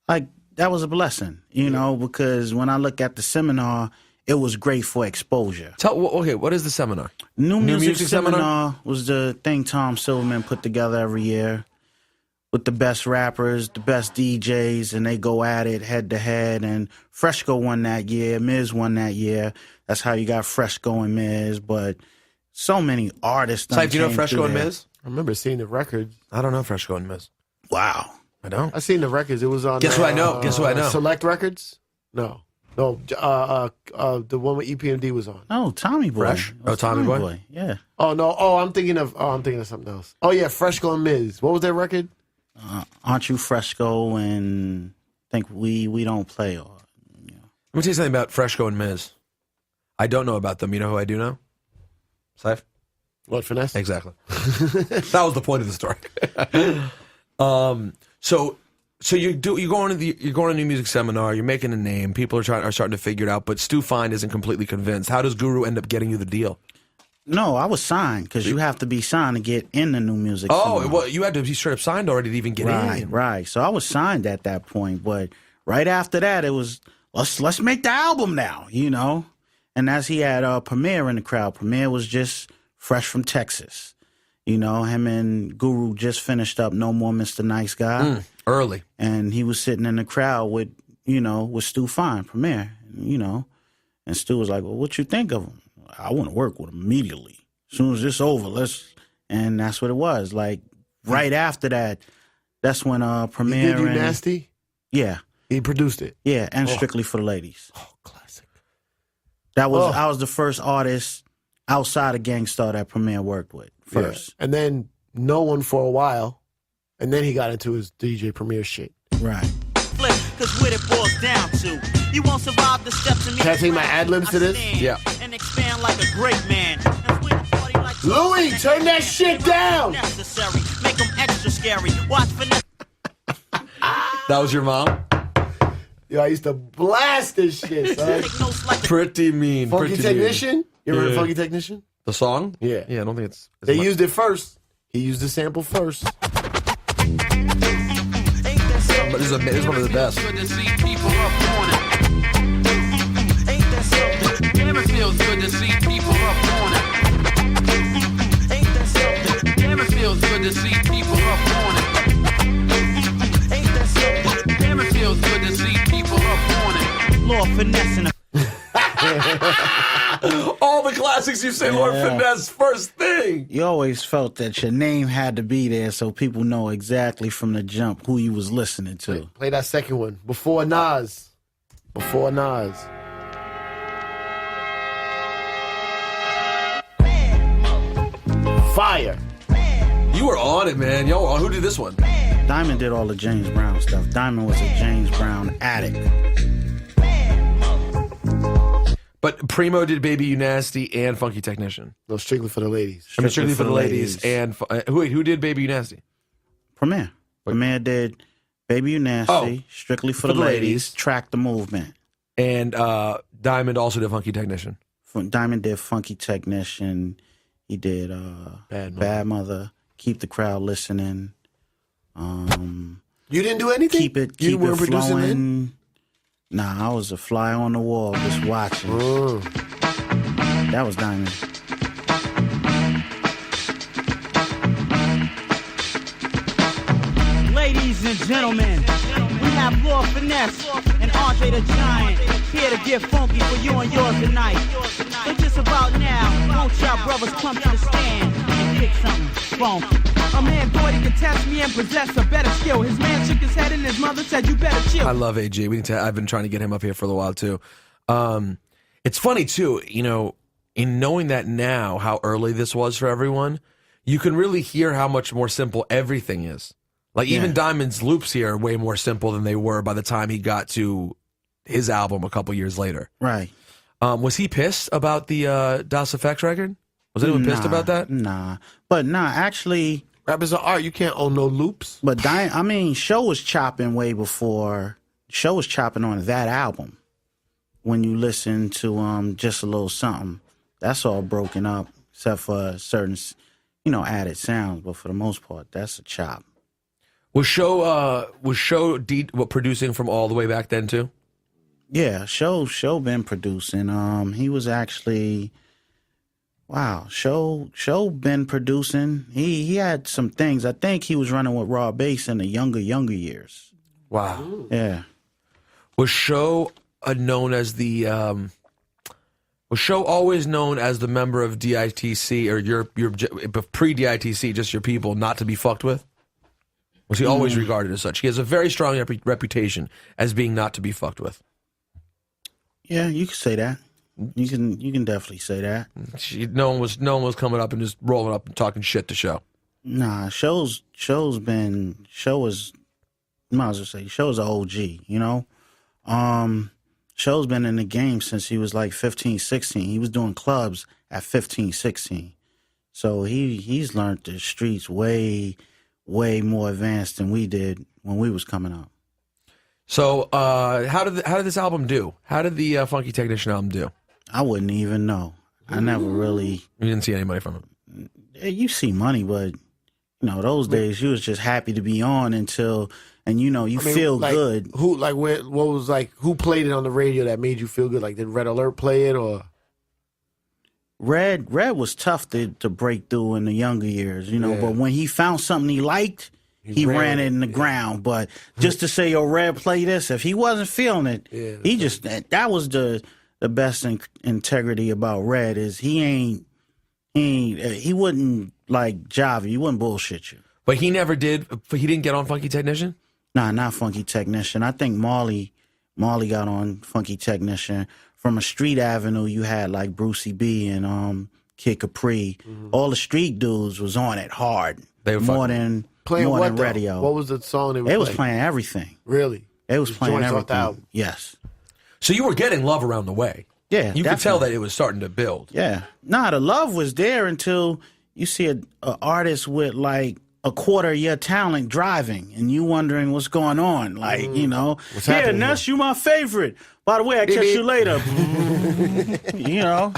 Speaker 5: Like, that was a blessing, because when I look at the seminar, it was great for exposure.
Speaker 1: What is the seminar?
Speaker 5: New Music Seminar was the thing Tom Silverman put together every year with the best rappers, the best DJs, and they go at it head to head. And Fresco won that year. Miz won that year. That's how you got Fresco and Miz. But so many artists.
Speaker 1: Ciph, do you know Fresco and Miz?
Speaker 2: I remember seeing the records.
Speaker 1: I don't know Fresco and Miz.
Speaker 5: Wow.
Speaker 1: I don't.
Speaker 2: I seen the records. It was on.
Speaker 1: Guess who I know?
Speaker 2: Select Records? No. The one with EPMD was on.
Speaker 5: Oh, Tommy Boy.
Speaker 1: Fresh? Oh, Tommy Boy?
Speaker 5: Yeah.
Speaker 2: Oh no. I'm thinking of something else. Oh yeah, Fresco and Miz. What was their record?
Speaker 5: Aren't You Fresco and think we don't play. Or,
Speaker 1: Let me tell you something about Fresco and Miz. I don't know about them. You know who I do know? Ciph?
Speaker 2: What, Finesse?
Speaker 1: Exactly. That was the point of the story. So you're going to a new music seminar. You're making a name. People are starting to figure it out. But Stu Fine isn't completely convinced. How does Guru end up getting you the deal?
Speaker 5: No, I was signed because you have to be signed to get in the new music.
Speaker 1: Oh,
Speaker 5: scene.
Speaker 1: well, you had to be straight up signed already to even get in.
Speaker 5: Right. So I was signed at that point, but right after that, it was let's make the album now, you know. And as he had Premier in the crowd, Premier was just fresh from Texas, you know. Him and Guru just finished up No More Mr. Nice Guy,
Speaker 1: Early.
Speaker 5: and he was sitting in the crowd with Stu Fine, Premier, you know. And Stu was like, "Well, what you think of him?" I want to work with him immediately. As soon as this over, and that's what it was. Like right after that, that's when Premier
Speaker 2: Did You
Speaker 5: and
Speaker 2: Nasty?
Speaker 5: yeah,
Speaker 2: He produced it.
Speaker 5: yeah, and Strictly for the Ladies.
Speaker 2: Oh, classic.
Speaker 5: I was the first artist outside of Gang Starr that Premier worked with first.
Speaker 2: Yeah. And then no one for a while. And then he got into his DJ Premier shit.
Speaker 5: Right.
Speaker 8: Flip, cause what it boils down to, you won't survive the steps in me.
Speaker 2: Can I take my ad-libs to this?
Speaker 1: Yeah.
Speaker 8: And expand like a great man. And swing the party like
Speaker 2: Louis, turn that shit down!
Speaker 8: necessary. Make them extra scary. Watch Finesse.
Speaker 1: That was your mom?
Speaker 2: Yo, I used to blast this shit, son.
Speaker 8: Take notes like
Speaker 1: Pretty mean.
Speaker 2: Funky
Speaker 1: pretty
Speaker 2: Technician? You ever heard of
Speaker 1: Yeah.
Speaker 2: Funky Technician?
Speaker 1: Mean. The song?
Speaker 2: Yeah.
Speaker 1: Yeah, I don't think it's
Speaker 2: They used it first. He used the sample first.
Speaker 1: but this is one of the best.
Speaker 9: Good to see people up on it. Ain't that something? Damn, it feels good to see people up on it. Ain't that something? Damn, it feels good to see people up on it. Ain't that something? Damn, it feels good to see people up on it.
Speaker 8: Lord Finesse in a
Speaker 1: All the classics you say, Lord
Speaker 5: Yeah.
Speaker 1: Finesse, first thing.
Speaker 5: You always felt that your name had to be there so people know exactly from the jump who you was listening to.
Speaker 2: Play that second one. Before Nas. Before Nas. Fire.
Speaker 1: You were on it, man. Yo, who did this one?
Speaker 5: Diamond did all the James Brown stuff. Diamond was a James Brown addict.
Speaker 1: But Primo did Baby You Nasty and Funky Technician.
Speaker 2: No, strictly for the ladies.
Speaker 1: I mean, strictly for the ladies. And who did Baby You Nasty?
Speaker 5: Premier. Premier did Baby You Nasty,
Speaker 1: Oh.
Speaker 5: Strictly for the Ladies, Track the Movement.
Speaker 1: And Diamond also did Funky Technician.
Speaker 5: Diamond did Funky Technician. He did Bad Mother, Keep the Crowd Listening.
Speaker 2: You didn't do anything?
Speaker 5: Keep it
Speaker 2: weren't producing then?
Speaker 5: flowing. Nah, I was a fly on the wall just watching. That was Diamond.
Speaker 8: Ladies and gentlemen, we have Lord Finesse and Andre the Giant here to get funky for you and yours tonight. But just about now, won't y'all brothers come to the stand and kick something funky?
Speaker 3: A man thought he could test me and possess a better skill. His man shook his head and his mother said, "You better chill."
Speaker 1: I love AG. I've been trying to get him up here for a while too. It's funny too, in knowing that now how early this was for everyone, you can really hear how much more simple everything is. Like even Diamond's loops here are way more simple than they were by the time he got to his album a couple years later.
Speaker 5: Right.
Speaker 1: Was he pissed about the Das Effects record? Was anyone pissed about that?
Speaker 5: Nah. But actually,
Speaker 2: Rap is an art. You can't own no loops.
Speaker 5: but Show was chopping way before. Show was chopping on that album. When you listen to Just a Little Something, that's all broken up except for certain, added sounds. But for the most part, that's a chop.
Speaker 1: Was Show producing from all the way back then too?
Speaker 5: Yeah, Show been producing. He was actually, Show been producing. He had some things. I think he was running with Raw Bass in the younger years.
Speaker 1: Wow.
Speaker 5: Yeah.
Speaker 1: Was Show known as the was Show always known as the member of DITC or your pre-DITC, just your people, not to be fucked with? Was he always regarded as such? He has a very strong reputation as being not to be fucked with.
Speaker 5: Yeah, you can say that. You can definitely say that.
Speaker 1: No one was coming up and just rolling up and talking shit to Show.
Speaker 5: Nah, Show's an OG, Show's been in the game since he was like 15, 16. He was doing clubs at 15, 16. So he's learned the streets way more advanced than we did when we was coming up.
Speaker 1: So how did this album do? How did the Funky Technician album do?
Speaker 5: I wouldn't even know. I never really.
Speaker 1: You didn't see any money from it.
Speaker 5: You see money, but those days you was just happy to be on until, and you feel good.
Speaker 2: Who what was who played it on the radio that made you feel good? Like did Red Alert play it or?
Speaker 5: Red was tough to break through in the younger years, but when he found something he liked, he ran it in the ground. But just to say, Red, play this, if he wasn't feeling it, he just, that was the best integrity about Red is he wouldn't like jive you, he wouldn't bullshit you.
Speaker 1: But he never did, he didn't get on Funky Technician?
Speaker 5: Nah, not Funky Technician. I think Marley got on Funky Technician. From a street avenue, you had like Brucey B and Kid Capri. All the street dudes was on it hard.
Speaker 1: They were
Speaker 5: more than radio.
Speaker 2: What was the song
Speaker 5: they was playing? Everything.
Speaker 2: Really?
Speaker 5: They was playing everything.
Speaker 2: Album.
Speaker 5: Yes.
Speaker 1: So you were getting love around the way.
Speaker 5: Yeah,
Speaker 1: you could tell that it was starting to build.
Speaker 5: Yeah. Nah, the love was there until you see an artist with like a quarter of your talent driving, and you wondering what's going on. Like,
Speaker 2: what's happening?
Speaker 5: Ness, you my favorite. By the way, I catch you later.
Speaker 1: You're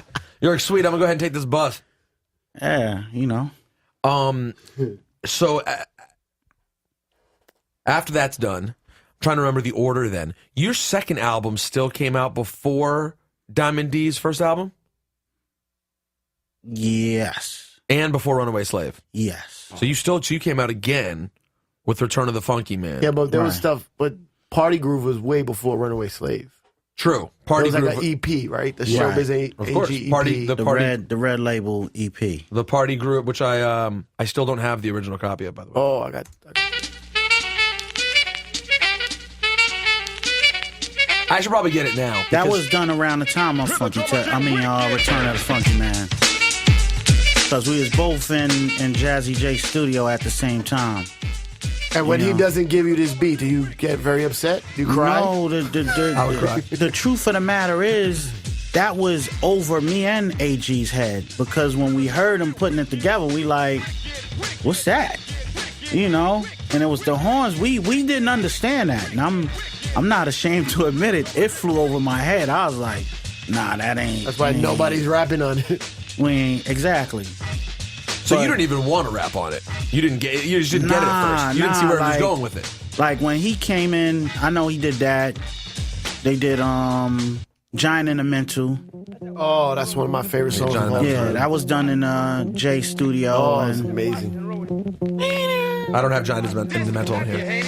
Speaker 1: like, sweet, I'm gonna go ahead and take this bus.
Speaker 5: Yeah,
Speaker 1: So after that's done, I'm trying to remember the order then. Your second album still came out before Diamond D's first album?
Speaker 5: Yes.
Speaker 1: And before Runaway Slave?
Speaker 5: Yes.
Speaker 1: So you came out again with Return of the Funky Man.
Speaker 2: Yeah, but there was stuff, but Party Groove was way before Runaway Slave.
Speaker 1: True.
Speaker 2: Party Groove was like an EP, right? The Showbiz
Speaker 1: of course.
Speaker 2: EP.
Speaker 5: The red label EP.
Speaker 1: The Party Groove, which I still don't have the original copy of, by the way.
Speaker 2: Oh, I got
Speaker 1: I should probably get it now.
Speaker 5: That was done around the time of Return of the Funky Man. Because we was both in Jazzy J's studio at the same time.
Speaker 2: And when he doesn't give you this beat, do you get very upset? Do you cry?
Speaker 5: No,
Speaker 1: I would cry.
Speaker 5: The truth of the matter is that was over me and AG's head. Because when we heard him putting it together, we like, what's that? And it was the horns. We didn't understand that. And I'm not ashamed to admit it. It flew over my head. I was like, nah, that ain't.
Speaker 2: That's why nobody's rapping on it.
Speaker 5: We ain't, exactly.
Speaker 1: So you didn't even want to rap on it. You just didn't get it at first. You didn't see where he was going with it.
Speaker 5: Like when he came in, I know he did that. They did Giant in the Mental.
Speaker 2: Oh, that's one of my favorite songs.
Speaker 5: Yeah, that was done in Jay's studio.
Speaker 2: Oh, it's amazing.
Speaker 1: I don't have Giant in the Mental on here.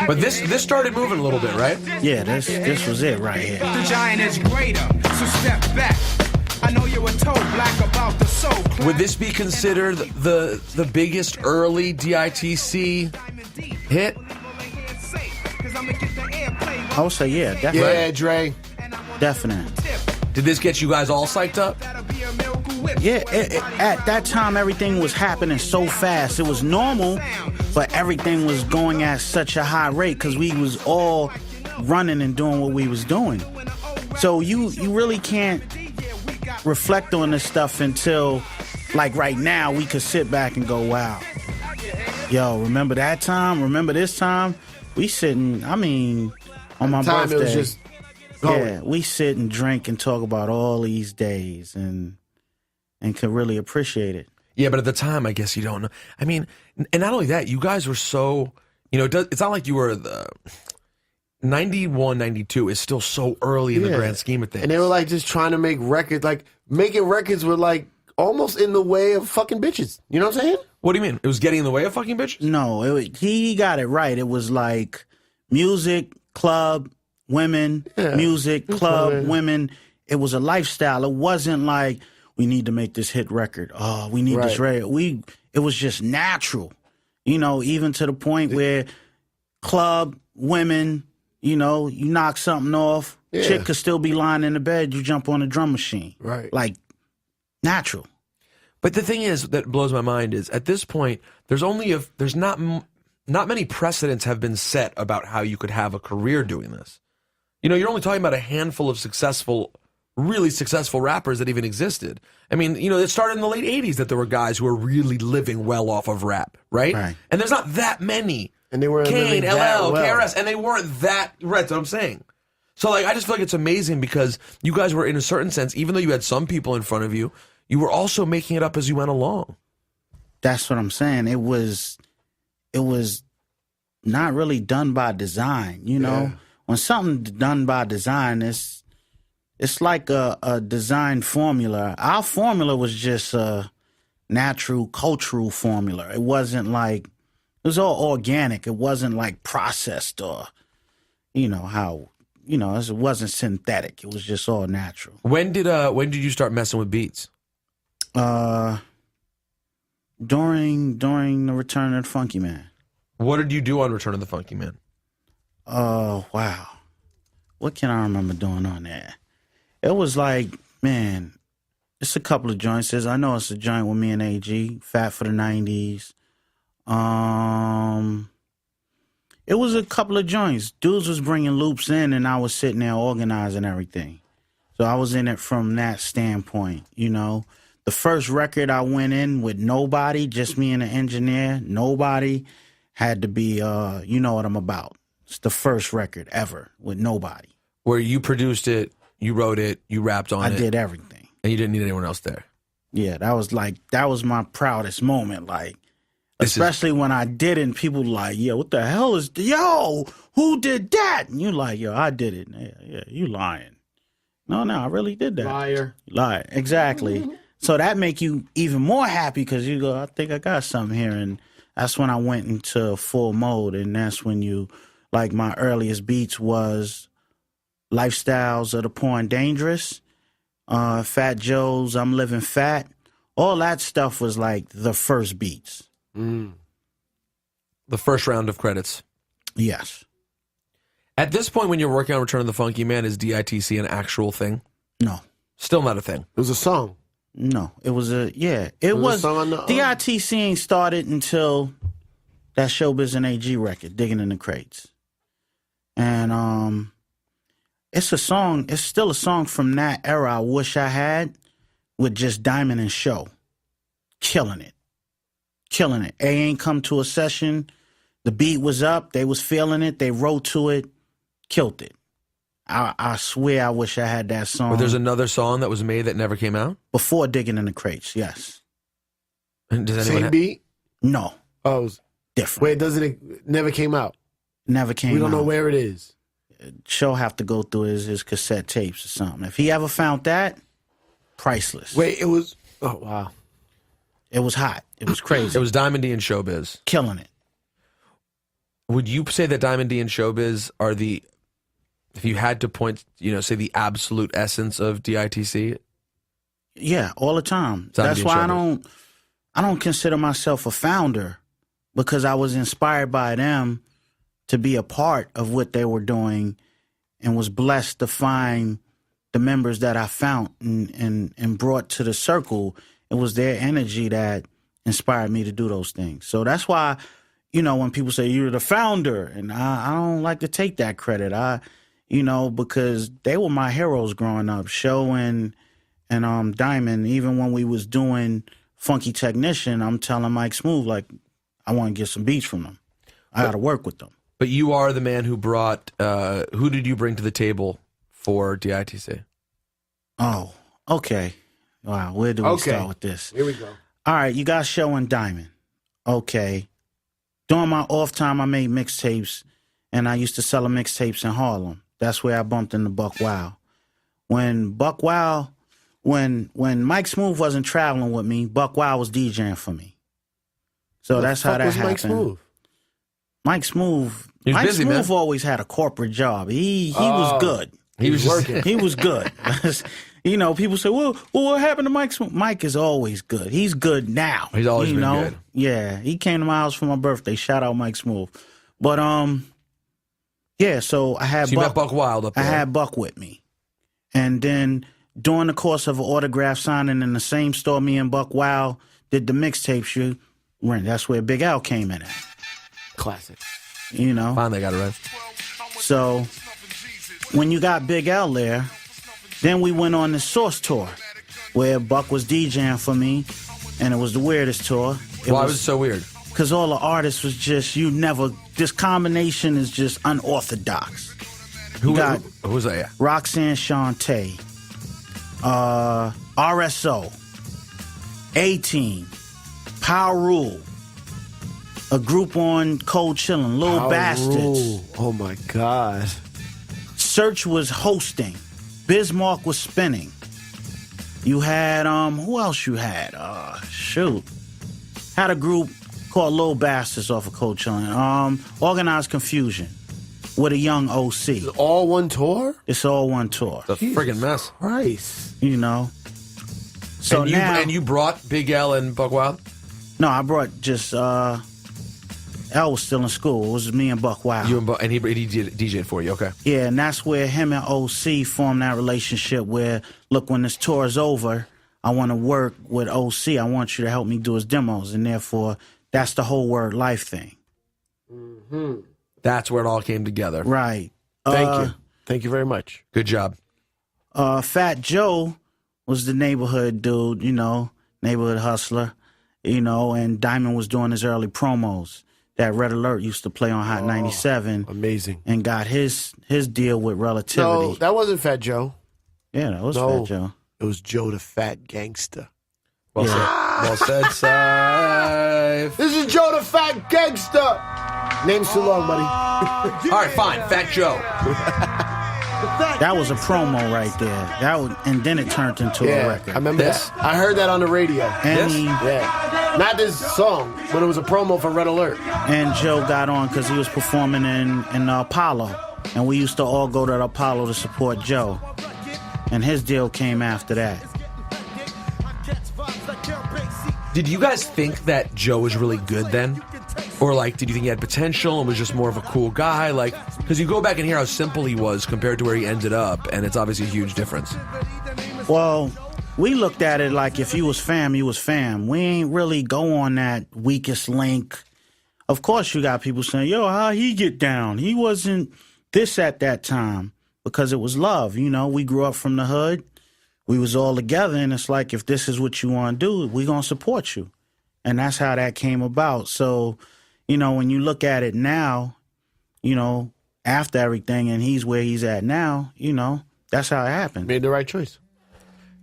Speaker 1: But this started moving a little bit, right?
Speaker 5: Yeah, this was it right here.
Speaker 3: The giant is greater, so step back. I know you were told black about the soul.
Speaker 1: Would this be considered the biggest early DITC hit?
Speaker 5: I would say yeah, definitely.
Speaker 2: Yeah, Dre.
Speaker 5: Definite.
Speaker 1: Did this get you guys all psyched up?
Speaker 5: Yeah, at that time everything was happening so fast. It was normal, but everything was going at such a high rate because we was all running and doing what we was doing. So you really can't reflect on this stuff until, like right now, we could sit back and go, wow. Yo, remember that time? Remember this time? We sitting, on my birthday.
Speaker 2: It was just going.
Speaker 5: Yeah, we sit and drink and talk about all these days and could really appreciate it.
Speaker 1: Yeah, but at the time, I guess you don't know. And not only that, you guys were so, it's not like you were the 91, 92 is still so early in the grand scheme of things.
Speaker 2: And they were like just trying to make records, like making records were like almost in the way of fucking bitches. You know what I'm saying?
Speaker 1: What do you mean? It was getting in the way of fucking bitches?
Speaker 5: No, he got it right. It was like music, club, women, music, club, women. It was a lifestyle. It wasn't like, we need to make this hit record. Oh, we need this record. It was just natural, even to the point where club, women, you knock something off, chick could still be lying in the bed, you jump on a drum machine.
Speaker 2: Right.
Speaker 5: Like, natural.
Speaker 1: But the thing is that blows my mind is at this point, there's not many precedents have been set about how you could have a career doing this. You're only talking about a handful of really successful rappers that even existed. It started in the late 80s that there were guys who were really living well off of rap, right? And there's not that many.
Speaker 2: And they weren't
Speaker 1: Kane,
Speaker 2: living that
Speaker 1: LL,
Speaker 2: well.
Speaker 1: KRS, and they weren't that, right, that's what I'm saying. So, like, I just feel like it's amazing because you guys were, in a certain sense, even though you had some people in front of you, you were also making it up as you went along.
Speaker 5: That's what I'm saying. It was not really done by design, you know?
Speaker 2: Yeah.
Speaker 5: When something's done by design, it's like a design formula. Our formula was just a natural, cultural formula. It wasn't like, it was all organic. It wasn't like processed or, you know, how, you know, it wasn't synthetic. It was just all natural.
Speaker 1: When did you start messing with beats?
Speaker 5: During the Return of the Funky Man.
Speaker 1: What did you do on Return of the Funky Man?
Speaker 5: Oh, wow. What can I remember doing on there? It was like, man, it's a couple of joints. I know it's a joint with me and AG, Fat for the 90s. It was a couple of joints. Dudes was bringing loops in, and I was sitting there organizing everything. So I was in it from that standpoint, you know. The first record I went in with nobody, just me and the engineer, nobody, had to be, you know what I'm about. It's the first record ever with nobody.
Speaker 1: Where you produced it, you wrote it, you rapped on it.
Speaker 5: I did everything.
Speaker 1: And you didn't need anyone else there.
Speaker 5: Yeah, that was my proudest moment. Like, especially when I did it and people like, yo, what the hell is, yo, who did that? And you like, yo, I did it. Yeah, you lying. No, I really did that. Liar. Exactly. So that make you even more happy because you go, I think I got something here. And that's when I went into full mode. And that's when you, like, my earliest beats was Lifestyles of the Poor and Dangerous, Fat Joe's I'm Living Fat. All that stuff was like the first beats.
Speaker 1: The first round of credits.
Speaker 5: Yes.
Speaker 1: At this point, when you're working on Return of the Funky Man, is DITC an actual thing?
Speaker 5: No.
Speaker 1: Still not a thing.
Speaker 2: It was a song.
Speaker 5: No. It was it was
Speaker 2: a song on the,
Speaker 5: DITC ain't started until that Showbiz and AG record, Digging in the Crates. And it's a song, it's still a song from that era I wish I had with just Diamond and Show. Killing it. A ain't come to a session. The beat was up. They was feeling it. They wrote to it. Killed it. I swear I wish I had that song.
Speaker 1: But there's another song that was made that never came out?
Speaker 5: Before Digging in the Crates, yes.
Speaker 1: And does anyone
Speaker 2: Same beat?
Speaker 5: No.
Speaker 2: Oh, it was
Speaker 5: different.
Speaker 2: Wait, it never came out?
Speaker 5: Never came out.
Speaker 2: We don't know where it is.
Speaker 5: Show have to go through his cassette tapes or something. If he ever found that, priceless.
Speaker 2: Wait, it was, oh, wow.
Speaker 5: It was hot. It was crazy.
Speaker 1: It was Diamond D and Showbiz.
Speaker 5: Killing it.
Speaker 1: Would you say that Diamond D and Showbiz are the, if you had to point, say the absolute essence of DITC?
Speaker 5: Yeah, all the time.
Speaker 1: Diamond
Speaker 5: That's
Speaker 1: D
Speaker 5: why
Speaker 1: and
Speaker 5: I don't consider myself a founder, because I was inspired by them to be a part of what they were doing and was blessed to find the members that I found and brought to the circle. It was their energy that inspired me to do those things. So that's why, when people say you're the founder, and I don't like to take that credit. Because they were my heroes growing up, Show and Diamond. Even when we was doing Funky Technician, I'm telling Mike Smooth, like, I want to get some beats from them. I got to work with them.
Speaker 1: But you are the man who brought, who did you bring to the table for DITC?
Speaker 5: Oh, okay. Wow, where do we start with this?
Speaker 2: Here we go.
Speaker 5: All right, you got Show and Diamond. Okay. During my off time, I made mixtapes, and I used to sell mixtapes in Harlem. That's where I bumped into Buck Wild. When Mike Smooth wasn't traveling with me, Buck Wild was DJing for me. So that's how that happened. Mike Smooth? Mike Smooth always had a corporate job. He was good.
Speaker 1: He was working.
Speaker 5: He was good. People say, well, what happened to Mike Smooth? Mike is always good. He's good now.
Speaker 1: He's always been good.
Speaker 5: Yeah, he came to my house for my birthday. Shout out Mike Smooth. But yeah. So I had
Speaker 1: you met Buck Wild up there.
Speaker 5: I had Buck with me, and then during the course of an autograph signing in the same store, me and Buck Wild did the mixtape shoot. That's where Big Al came in at.
Speaker 2: Classic.
Speaker 1: Finally got it right.
Speaker 5: So when you got Big L there, then we went on the Source tour where Buck was DJing for me, and it was the weirdest tour.
Speaker 1: Why was it so weird?
Speaker 5: Because all the artists was just, this combination is just unorthodox. You got
Speaker 1: Who was that? Yeah.
Speaker 5: Roxanne Shante, RSO, A-Team, Power Rule, a group on Cold Chillin', Little
Speaker 2: Power
Speaker 5: Bastards.
Speaker 2: Rule. Oh my God.
Speaker 5: Search was hosting. Bismarck was spinning. You had who else you had? Had a group called Little Bastards off of Cold Chillin'. Organized Confusion with a young OC.
Speaker 2: All one tour?
Speaker 5: It's all one tour.
Speaker 1: The friggin' mess.
Speaker 2: Christ.
Speaker 5: You know. So
Speaker 1: and
Speaker 5: now,
Speaker 1: you brought Big L and Buck Wild?
Speaker 5: no, I brought just L was still in school. It was me and Buck Wild.
Speaker 1: You and Buck, and he DJ'd for you, okay.
Speaker 5: Yeah, and that's where him and OC formed that relationship where, look, when this tour is over, I want to work with OC. I want you to help me do his demos. And therefore, that's the whole Word Life thing.
Speaker 2: Mm-hmm.
Speaker 1: That's where it all came together.
Speaker 5: Right.
Speaker 2: Thank you. Thank you very much.
Speaker 1: Good job.
Speaker 5: Fat Joe was the neighborhood dude, you know, neighborhood hustler, you know, and Diamond was doing his early promos that Red Alert used to play on Hot 97.
Speaker 2: Amazing.
Speaker 5: And got his deal with Relativity.
Speaker 2: No, that wasn't Fat Joe.
Speaker 5: Yeah, that was
Speaker 2: No.
Speaker 5: Fat Joe.
Speaker 2: It was Joe the Fat Gangster.
Speaker 1: Well said. Well said, Ciph.
Speaker 2: This is Joe the Fat Gangster. Name's too long, buddy.
Speaker 1: All right, fine. Fat Joe.
Speaker 5: That was a promo right there. And then it turned into a
Speaker 2: Yeah,
Speaker 5: record.
Speaker 2: I remember
Speaker 1: This?
Speaker 2: that. I heard that on the radio.
Speaker 5: And,
Speaker 2: Yeah. Not this song, but it was a promo for Red Alert.
Speaker 5: and Joe got on because he was performing in the Apollo. And we used to all go to the Apollo to support Joe. And his deal came after that.
Speaker 1: Did you guys think that Joe was really good then? Or, like, did you think he had potential and was just more of a cool guy? Like, because you go back and hear how simple he was compared to where he ended up, and it's obviously a huge difference.
Speaker 5: Well, we looked at it like if you was fam, you was fam. We ain't really go on that weakest link. Of course, you got people saying, yo, how he get down? He wasn't this at that time. Because it was love, you know. We grew up from the hood. We was all together, and it's like, if this is what you want to do, we going to support you. And that's how that came about. So, you know, when you look at it now, you know, after everything, and he's where he's at now, you know, that's how it happened.
Speaker 2: Made the right choice.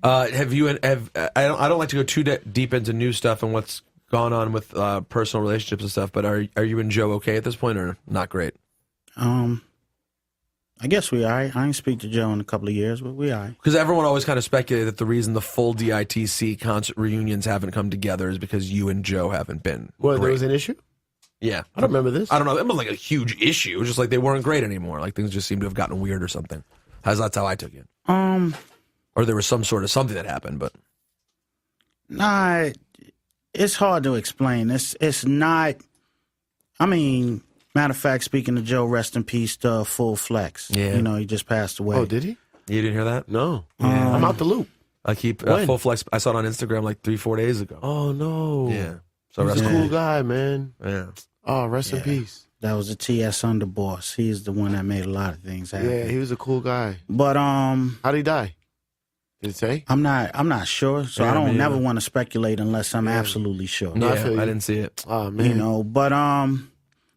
Speaker 1: I don't like to go too deep into new stuff and what's gone on with personal relationships and stuff, but are you and Joe okay at this point, or not great?
Speaker 5: I guess we all right. I ain't speak to Joe in a couple of years, but we all right.
Speaker 1: Because everyone always kind of speculated that the reason the full DITC concert reunions haven't come together is because you and Joe haven't been
Speaker 2: What, there
Speaker 1: great.
Speaker 2: was an issue?
Speaker 1: Yeah.
Speaker 2: I don't remember this.
Speaker 1: I don't know. It was like a huge issue. It was just like they weren't great anymore. Like things just seemed to have gotten weird or something. That's how I took it. Or there was some sort of something that happened, but...
Speaker 5: Nah, it's hard to explain. It's not... I mean... Matter of fact, speaking to Joe, rest in peace to Full Flex.
Speaker 1: Yeah.
Speaker 5: You know, he just passed away.
Speaker 2: Oh, did he?
Speaker 1: You didn't hear that?
Speaker 2: No. I'm out the loop.
Speaker 1: I keep
Speaker 2: When?
Speaker 1: Full Flex. I saw it on Instagram like 3-4 days ago.
Speaker 2: Oh, no.
Speaker 1: Yeah. So
Speaker 2: He's
Speaker 1: rest
Speaker 2: a
Speaker 1: in
Speaker 2: cool
Speaker 1: peace.
Speaker 2: guy, man.
Speaker 1: Yeah.
Speaker 2: Oh, rest in peace.
Speaker 5: That was a TS underboss. He's the one that made a lot of things happen.
Speaker 2: Yeah, he was a cool guy.
Speaker 5: But
Speaker 2: How'd he die? Did it say?
Speaker 5: I'm not sure. So
Speaker 1: Yeah,
Speaker 5: I don't
Speaker 1: me
Speaker 5: never
Speaker 1: neither.
Speaker 5: want to speculate unless I'm absolutely sure.
Speaker 2: No, I
Speaker 1: Yeah,
Speaker 2: feel you.
Speaker 1: I didn't see it.
Speaker 2: Oh, man.
Speaker 5: You know, but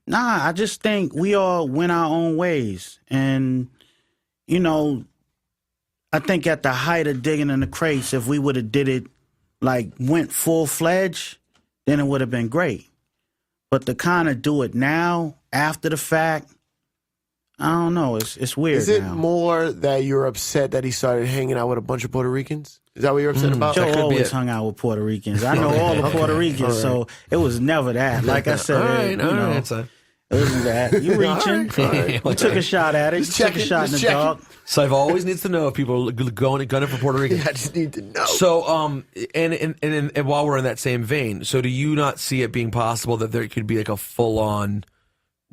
Speaker 5: nah, I just think we all went our own ways. And, you know, I think at the height of digging in the crates, if we would have did it, like, went full-fledged, then it would have been great. But to kind of do it now, after the fact, I don't know. It's weird
Speaker 2: Is it
Speaker 5: now.
Speaker 2: more that you're upset that he started hanging out with a bunch of Puerto Ricans? Is that what you're upset about?
Speaker 5: Joe
Speaker 1: could be
Speaker 5: always
Speaker 1: it.
Speaker 5: hung out with Puerto Ricans. I know all the Puerto Ricans, so it was never that. Like I said,
Speaker 1: All right,
Speaker 5: you
Speaker 1: all
Speaker 5: know,
Speaker 1: right. So,
Speaker 5: it wasn't that. You reaching. You took a shot at it.
Speaker 2: Just
Speaker 5: You took a
Speaker 2: checking,
Speaker 5: shot in
Speaker 2: just
Speaker 5: the
Speaker 2: checking.
Speaker 5: dark.
Speaker 1: Ciph always needs to know if people are gunning for Puerto Rico.
Speaker 2: Yeah, I just need to know.
Speaker 1: So, and while we're in that same vein, so do you not see it being possible that there could be like a full-on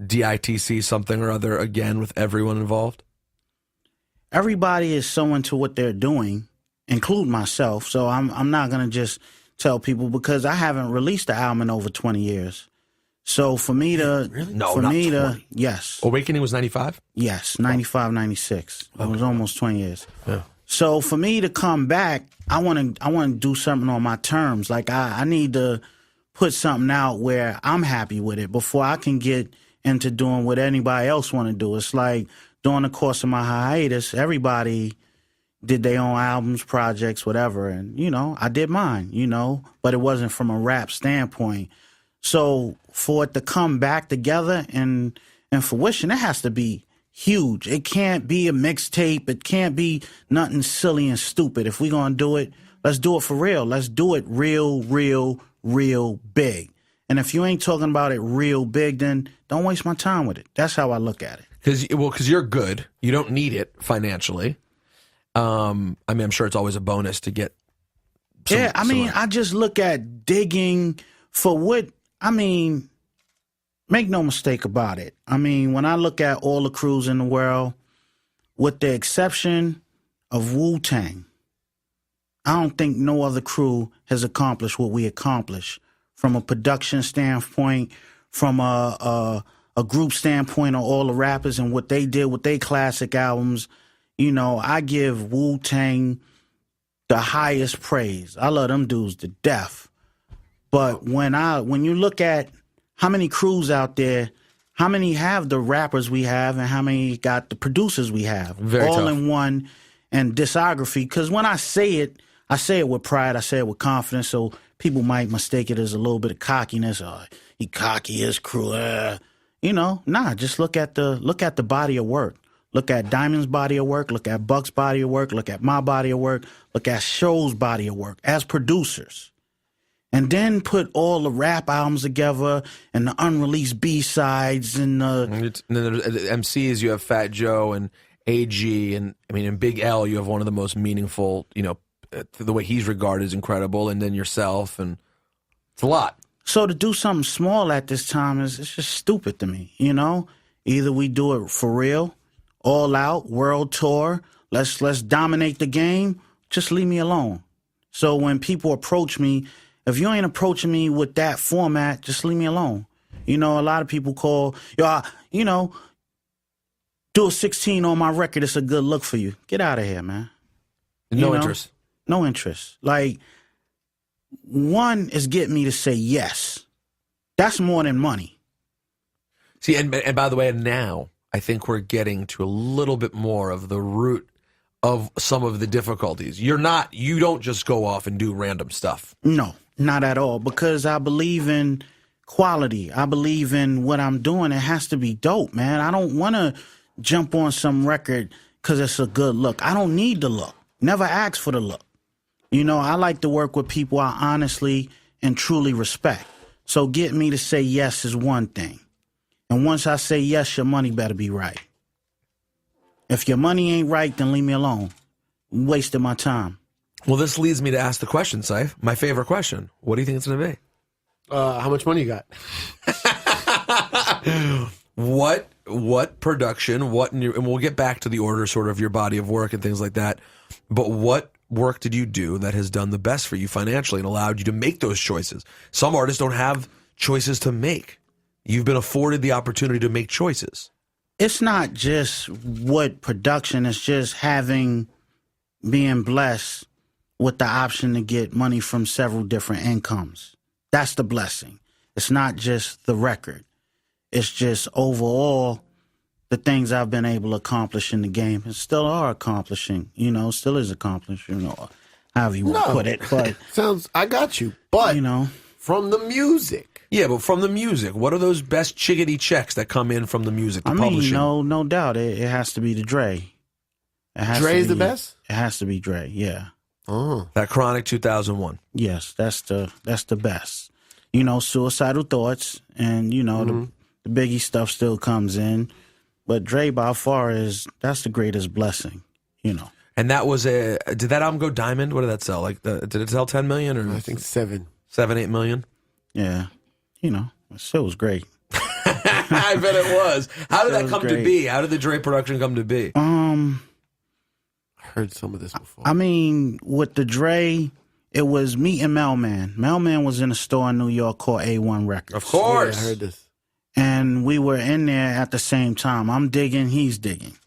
Speaker 1: DITC something or other again with everyone involved?
Speaker 5: Everybody is so into what they're doing, including myself. So I'm not gonna just tell people because I haven't released the album in over 20 years. So for me to
Speaker 1: No,
Speaker 5: for
Speaker 1: not
Speaker 5: me
Speaker 1: 20.
Speaker 5: to yes.
Speaker 1: Awakening was 95?
Speaker 5: Yes, 95, 96. It was almost 20 years. Yeah. So for me to come back, I want to do something on my terms. Like I need to put something out where I'm happy with it before I can get into doing what anybody else want to do. It's like during the course of my hiatus, everybody did their own albums, projects, whatever. And, you know, I did mine, you know, but it wasn't from a rap standpoint. So for it to come back together and fruition, it has to be huge. It can't be a mixtape. It can't be nothing silly and stupid. If we're going to do it, let's do it for real. Let's do it real big. And if you ain't talking about it real big, then don't waste my time with it. That's how I look at it.
Speaker 1: Because you're good. You don't need it financially. I mean, I'm sure it's always a bonus to get.
Speaker 5: I just look at digging for what, make no mistake about it. I mean, when I look at all the crews in the world, with the exception of Wu-Tang, I don't think no other crew has accomplished what we accomplished from a production standpoint, from a group standpoint on all the rappers and what they did with their classic albums. You know, I give Wu-Tang the highest praise. I love them dudes to death. But when you look at how many crews out there, how many have the rappers we have and how many got the producers we have, all tough. In one, and discography. Because when I say it with pride, I say it with confidence, so people might mistake it as a little bit of cockiness. Oh, he cocky, his crew. Just look at the body of work. Look at Diamond's body of work, look at Buck's body of work, look at my body of work, look at Show's body of work as producers. And then put all the rap albums together and the unreleased B-sides and then
Speaker 1: the MCs, you have Fat Joe and AG, and I mean in Big L you have one of the most meaningful, the way he's regarded is incredible, and then yourself, and it's a lot.
Speaker 5: So to do something small at this time it's just stupid to me, you know? Either we do it for real, all out, world tour, let's dominate the game, just leave me alone. So when people approach me, if you ain't approaching me with that format, just leave me alone. You know, a lot of people call, do a 16 on my record, it's a good look for you. Get out of here, man.
Speaker 1: No interest.
Speaker 5: No interest. Like, one is getting me to say yes. That's more than money.
Speaker 1: See, and by the way, now I think we're getting to a little bit more of the root of some of the difficulties. You don't just go off and do random stuff.
Speaker 5: No, not at all, because I believe in quality. I believe in what I'm doing. It has to be dope, man. I don't want to jump on some record because it's a good look. I don't need the look. Never ask for the look. You know, I like to work with people I honestly and truly respect. So getting me to say yes is one thing. And once I say yes, your money better be right. If your money ain't right, then leave me alone. I'm wasting my time.
Speaker 1: Well, this leads me to ask the question, Ciph. My favorite question. What do you think it's going to be?
Speaker 2: How much money you got?
Speaker 1: What production, and we'll get back to the order sort of your body of work and things like that, but what work did you do that has done the best for you financially and allowed you to make those choices? Some artists don't have choices to make. You've been afforded the opportunity to make choices.
Speaker 5: It's not just what production, it's just being blessed with the option to get money from several different incomes. That's the blessing. It's not just the record. It's just overall the things I've been able to accomplish in the game and still are accomplishing, still is accomplishing, however you want to put it. But
Speaker 2: I got you. But, from the music.
Speaker 1: Yeah, but from the music, what are those best chickadee checks that come in from the music, publishing?
Speaker 5: No doubt. It has to be the Dre.
Speaker 2: Dre's the best?
Speaker 5: It has to be Dre, yeah.
Speaker 2: Oh.
Speaker 1: That Chronic 2001.
Speaker 5: Yes, that's the best. Suicidal Thoughts and, the Biggie stuff still comes in. But Dre by far that's the greatest blessing,
Speaker 1: And that was did that album go diamond? What did that sell? Did it sell 10 million or?
Speaker 2: I think 7.
Speaker 1: 8 million?
Speaker 5: Yeah. It still was great.
Speaker 1: I bet it was. How did that come to be? How did the Dre production come to be?
Speaker 2: I heard some of this before.
Speaker 5: With the Dre, it was me and Mailman. Mailman was in a store in New York called A1 Records.
Speaker 1: Of course.
Speaker 2: Yeah, I heard this.
Speaker 5: And we were in there at the same time. I'm digging, he's digging.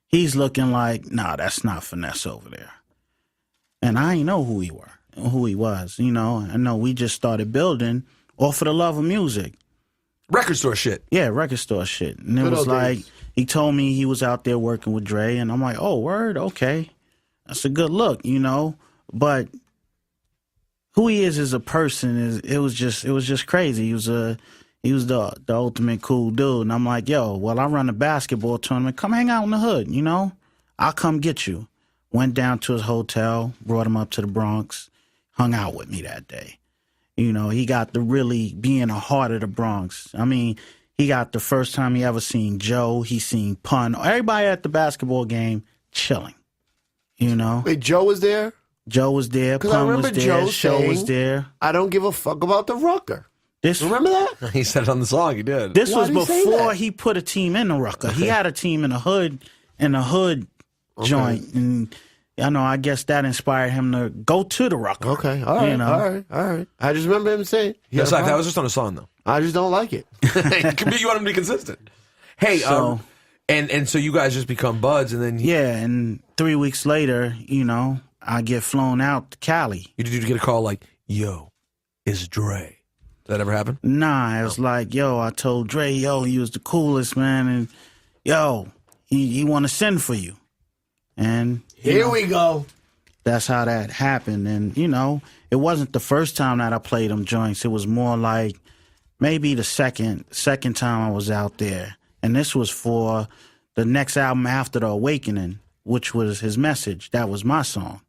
Speaker 5: He's looking like, nah, that's not Finesse over there. And I didn't know who he was, I know we just started building off of the love of music.
Speaker 1: Record store shit.
Speaker 5: Yeah, record store shit. And it
Speaker 2: Good
Speaker 5: was
Speaker 2: old
Speaker 5: like,
Speaker 2: days.
Speaker 5: he told me he was out there working with Dre, and I'm like, oh, word, okay. That's a good look, you know? But who he is as a person, it was just crazy. He was the ultimate cool dude. And I'm like, yo, well, I run a basketball tournament. Come hang out in the hood, you know? I'll come get you. Went down to his hotel, brought him up to the Bronx, hung out with me that day. You know, he got to really be in the heart of the Bronx. I mean, he got the first time he ever seen Joe. He seen Pun. Everybody at the basketball game chilling, you know?
Speaker 2: Wait, Joe was there?
Speaker 5: Joe was there.
Speaker 2: 'Cause I
Speaker 5: Pun was
Speaker 2: remember
Speaker 5: there.
Speaker 2: Joe
Speaker 5: Show was
Speaker 2: saying,
Speaker 5: there.
Speaker 2: I don't give a fuck about the Rucker.
Speaker 5: This
Speaker 2: Remember that?
Speaker 1: He said it on the song. He did.
Speaker 5: This
Speaker 2: Why
Speaker 5: was
Speaker 2: did he say
Speaker 5: before
Speaker 2: that?
Speaker 5: he put a team in the Rucker. He had a team in the hood joint. And I guess that inspired him to go to the Rucker.
Speaker 2: Okay, all right,
Speaker 5: You know?
Speaker 2: all right. I just remember him saying,
Speaker 1: That's like, that was just on a song, though.
Speaker 2: I just don't like it.
Speaker 1: You want him to be consistent. Hey,
Speaker 5: So-
Speaker 1: and so you guys just become buds, and then
Speaker 5: Yeah, and 3 weeks later, you know, I get flown out to Cali.
Speaker 1: you did get a call like, "Yo, is Dre?" Did that ever happen?
Speaker 5: Nah, it was like, yo, I told Dre, yo, he was the coolest, man, and yo, he want to send for you. And
Speaker 2: Here we go.
Speaker 5: that's how that happened. And, you know, it wasn't the first time that I played them joints. It was more like maybe the second time I was out there. And this was for the next album after The Awakening, which was his message. That was my song.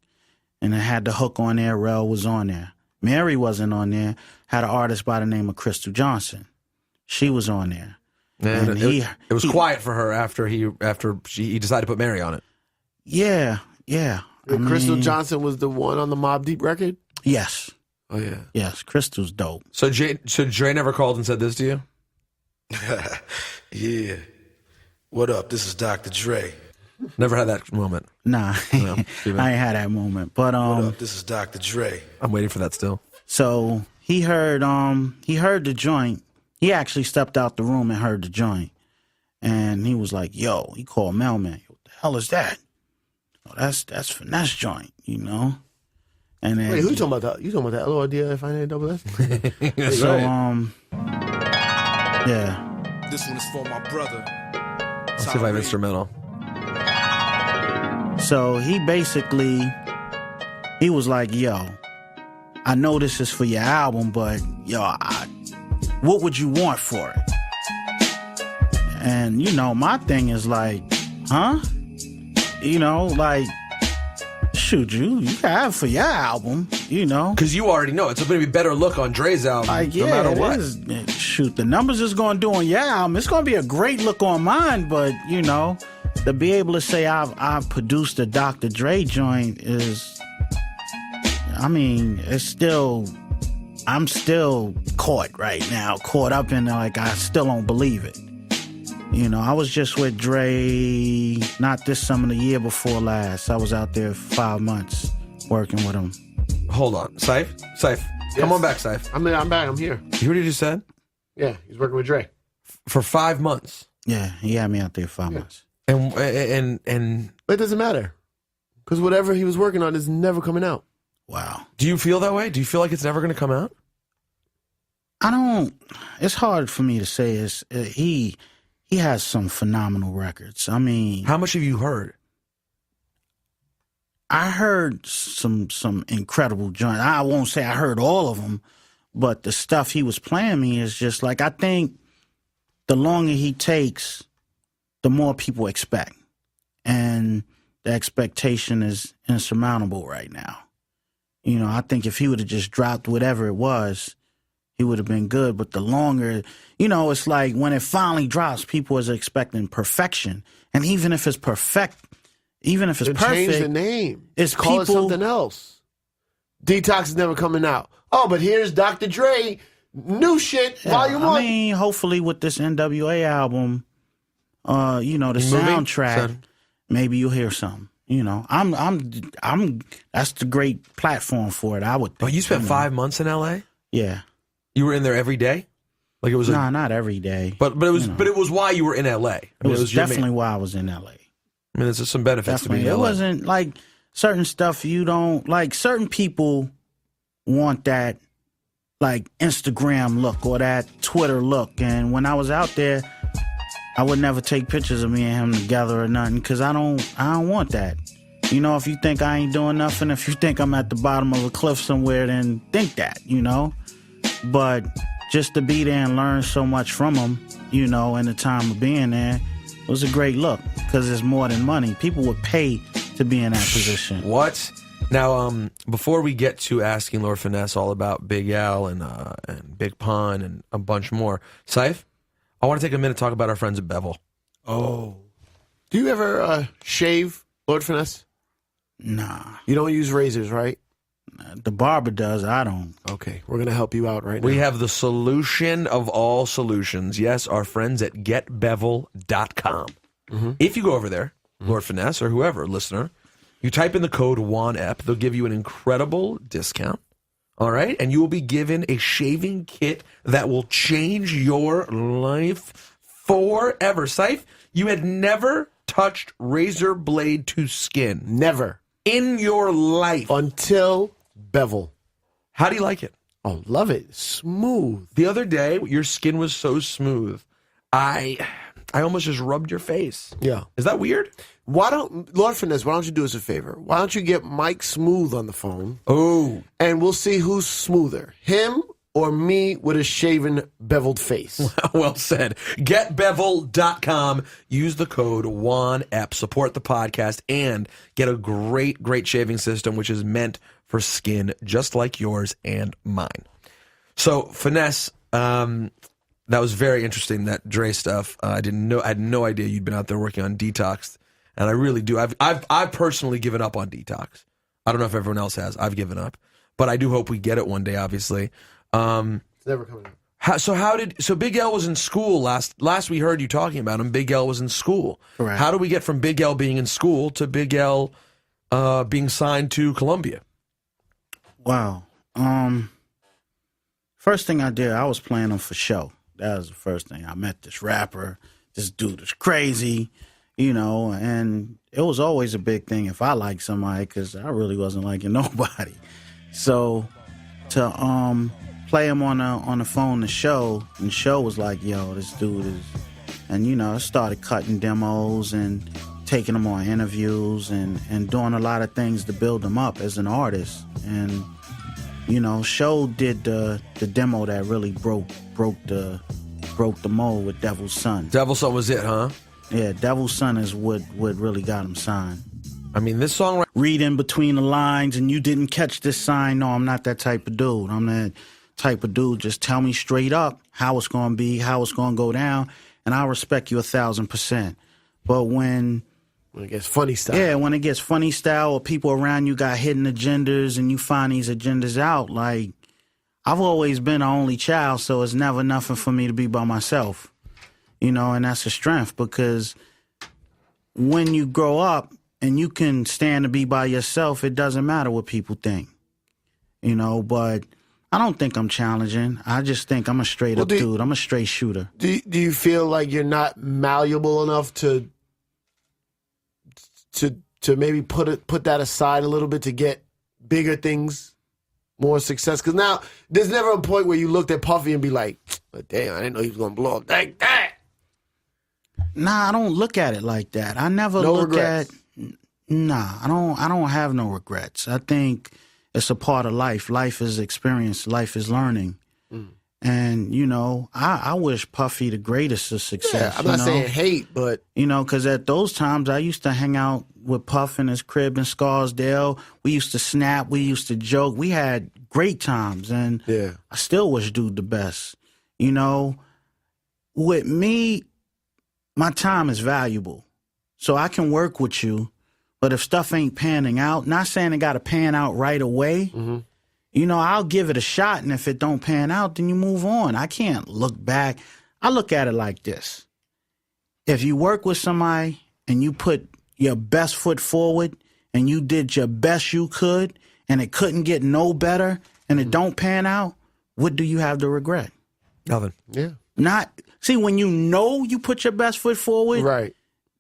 Speaker 5: And it had the hook on there. Rel was on there. Mary wasn't on there. Had an artist by the name of Crystal Johnson. She was on there.
Speaker 1: And
Speaker 5: And
Speaker 1: it was quiet for her after he decided to put Mary on it.
Speaker 5: Yeah.
Speaker 2: Crystal
Speaker 5: mean,
Speaker 2: Johnson was the one on the Mobb Deep record?
Speaker 5: Yes.
Speaker 2: Oh, yeah.
Speaker 5: Yes. Crystal's dope.
Speaker 1: So Dre never called and said this to you?
Speaker 4: Yeah. What up? This is Dr. Dre.
Speaker 1: Never had that moment.
Speaker 5: Nah,
Speaker 1: No,
Speaker 5: I ain't had that moment. But
Speaker 4: What up? This is Dr. Dre.
Speaker 1: I'm waiting for that still.
Speaker 5: so he heard the joint. He actually stepped out the room and heard the joint. And he was like, yo, he called Mailman. What the hell is that? Oh, that's Finesse joint, you know? And then
Speaker 2: Wait, who you talking about? You talking about that LORDFINASS?
Speaker 5: so yeah.
Speaker 4: This one is for my brother.
Speaker 1: Let's see if I have instrumental.
Speaker 5: So he was like, yo, I know this is for your album, but yo, what would you want for it? And, you know, my thing is like, huh? You know, like, shoot, you can have for your album, you know?
Speaker 1: Because you already know it's going to be a better look on Dre's album,
Speaker 5: Like,
Speaker 1: no matter what.
Speaker 5: Shoot, the numbers it's going to do on your album, it's going to be a great look on mine, but, you know, to be able to say I've produced a Dr. Dre joint is, I mean, I'm still caught right now, caught up in, like, I still don't believe it. You know, I was just with Dre, not this summer, the year before last. I was out there 5 months working with him.
Speaker 1: Hold on. Ciph. Come on back, Ciph.
Speaker 2: I'm back. I'm here.
Speaker 1: You heard what you just said?
Speaker 2: Yeah, he's working with Dre.
Speaker 1: For 5 months.
Speaker 5: Yeah, he had me out there 5 months.
Speaker 1: And
Speaker 2: But it doesn't matter. Because whatever he was working on is never coming out.
Speaker 5: Wow.
Speaker 1: do you feel that way? Do you feel like it's never going to come out?
Speaker 5: It's hard for me to say. He has some phenomenal records. I mean,
Speaker 1: How much have you heard?
Speaker 5: I heard some incredible joints. I won't say I heard all of them, but the stuff he was playing me is just like, I think the longer he takes, the more people expect. And the expectation is insurmountable right now. You know, I think if he would have just dropped whatever it was, he would have been good. But the longer, you know, it's like when it finally drops, people is expecting perfection. And even if it's perfect, even if it's
Speaker 2: Then
Speaker 5: perfect,
Speaker 2: change the name.
Speaker 5: it's
Speaker 2: Call it
Speaker 5: people-
Speaker 2: something else. Detox is never coming out. Oh, but here's Dr. Dre, new shit, volume 1.
Speaker 5: I mean, hopefully with this NWA album, you know, the soundtrack,
Speaker 1: Son.
Speaker 5: maybe you'll hear something. You know, I'm. That's the great platform for it. I would.
Speaker 1: Oh,
Speaker 5: Think,
Speaker 1: you spent
Speaker 5: know.
Speaker 1: 5 months in LA?
Speaker 5: Yeah.
Speaker 1: You were in there every day? Like it was
Speaker 5: Nah, not every day.
Speaker 1: but it was
Speaker 5: you know.
Speaker 1: but it was why you were in LA. I
Speaker 5: It
Speaker 1: mean,
Speaker 5: was
Speaker 1: your
Speaker 5: definitely why I was in LA.
Speaker 1: I mean, there's just some benefits
Speaker 5: Definitely.
Speaker 1: to being
Speaker 5: It
Speaker 1: in LA.
Speaker 5: wasn't like certain stuff you don't like. Certain people want that like Instagram look or that Twitter look. And when I was out there, I would never take pictures of me and him together or nothing, because I don't want that. You know, if you think I ain't doing nothing, if you think I'm at the bottom of a cliff somewhere, then think that, you know. But just to be there and learn so much from him, you know, in the time of being there, it was a great look, because it's more than money. People would pay to be in that position.
Speaker 1: What? Now, before we get to asking Lord Finesse all about Big L and Big Pun and a bunch more, Ciph, I want to take a minute to talk about our friends at Bevel.
Speaker 2: Oh. Do you ever shave, Lord Finesse?
Speaker 5: Nah.
Speaker 2: You don't use razors, right?
Speaker 5: The barber does. I don't.
Speaker 2: Okay, we're going to help you out right now.
Speaker 1: We have the solution of all solutions. Yes, our friends at getbevel.com. If you go over there, Lord Finesse or whoever, listener, you type in the code WANEP, they'll give you an incredible discount. All right? And you will be given a shaving kit that will change your life forever. Ciph, you had never touched razor blade to skin.
Speaker 2: Never.
Speaker 1: In your life.
Speaker 2: Until Bevel.
Speaker 1: How do you like it?
Speaker 2: Oh, love it. Smooth.
Speaker 1: The other day, your skin was so smooth. I almost just rubbed your face.
Speaker 2: Yeah.
Speaker 1: Is that weird?
Speaker 2: Lord Finesse, why don't you do us a favor? Why don't you get Mike Smooth on the phone?
Speaker 1: Oh.
Speaker 2: And we'll see who's smoother, him or me with a shaven, beveled face.
Speaker 1: Well said. GetBevel.com. Use the code WANEP. Support the podcast and get a great, great shaving system, which is meant for skin just like yours and mine. So, Finesse, that was very interesting, that Dre stuff. I had no idea you'd been out there working on Detox, and I really do. I've personally given up on Detox. I don't know if everyone else has. I've given up, but I do hope we get it one day. Obviously,
Speaker 2: It's never coming up.
Speaker 1: So Big L was in school last we heard you talking about him. Big L was in school.
Speaker 5: Correct.
Speaker 1: How do we get from Big L being in school to Big L being signed to Columbia?
Speaker 5: Wow. First thing I did, I was playing him for show. That was the first thing. I met this rapper. This dude is crazy, you know, and it was always a big thing if I liked somebody, because I really wasn't liking nobody. So to play him on the phone to show, and show was like, yo, this dude is, and you know, I started cutting demos and taking him on interviews and doing a lot of things to build him up as an artist. And you know, Show did the demo that really broke the mold with Devil's Son.
Speaker 1: Devil's Son was it, huh?
Speaker 5: Yeah, Devil's Son is what really got him signed.
Speaker 1: I mean, this song...
Speaker 5: Read in between the lines and you didn't catch this sign. No, I'm not that type of dude. I'm that type of dude. Just tell me straight up how it's going to be, how it's going to go down, and I'll respect you 1,000%. But when
Speaker 2: it gets funny style.
Speaker 5: Yeah, when it gets funny style or people around you got hidden agendas and you find these agendas out, like, I've always been an only child, so it's never nothing for me to be by myself. You know, and that's a strength, because when you grow up and you can stand to be by yourself, it doesn't matter what people think. You know, but I don't think I'm challenging. I just think I'm a straight up dude. I'm a straight shooter.
Speaker 2: Do you feel like you're not malleable enough to maybe put that aside a little bit to get bigger things, more success? Because now there's never a point where you looked at Puffy and be like, damn, I didn't know he was going to blow up like that.
Speaker 5: Nah, I don't look at it like that. I never look at... Nah, I don't have no regrets. I think it's a part of life. Life is experience. Life is learning. And, you know, I wish Puffy the greatest of success.
Speaker 2: Yeah, I'm not saying hate, but...
Speaker 5: You know, because at those times, I used to hang out with Puff in his crib in Scarsdale. We used to snap. We used to joke. We had great times. And I still wish dude the best. You know, with me, my time is valuable. So I can work with you. But if stuff ain't panning out, not saying it got to pan out right away, you know, I'll give it a shot, and if it don't pan out, then you move on. I can't look back. I look at it like this. If you work with somebody and you put your best foot forward and you did your best you could and it couldn't get no better and it don't pan out, what do you have to regret?
Speaker 1: Nothing.
Speaker 2: Yeah.
Speaker 5: See, when you know you put your best foot forward.
Speaker 2: Right.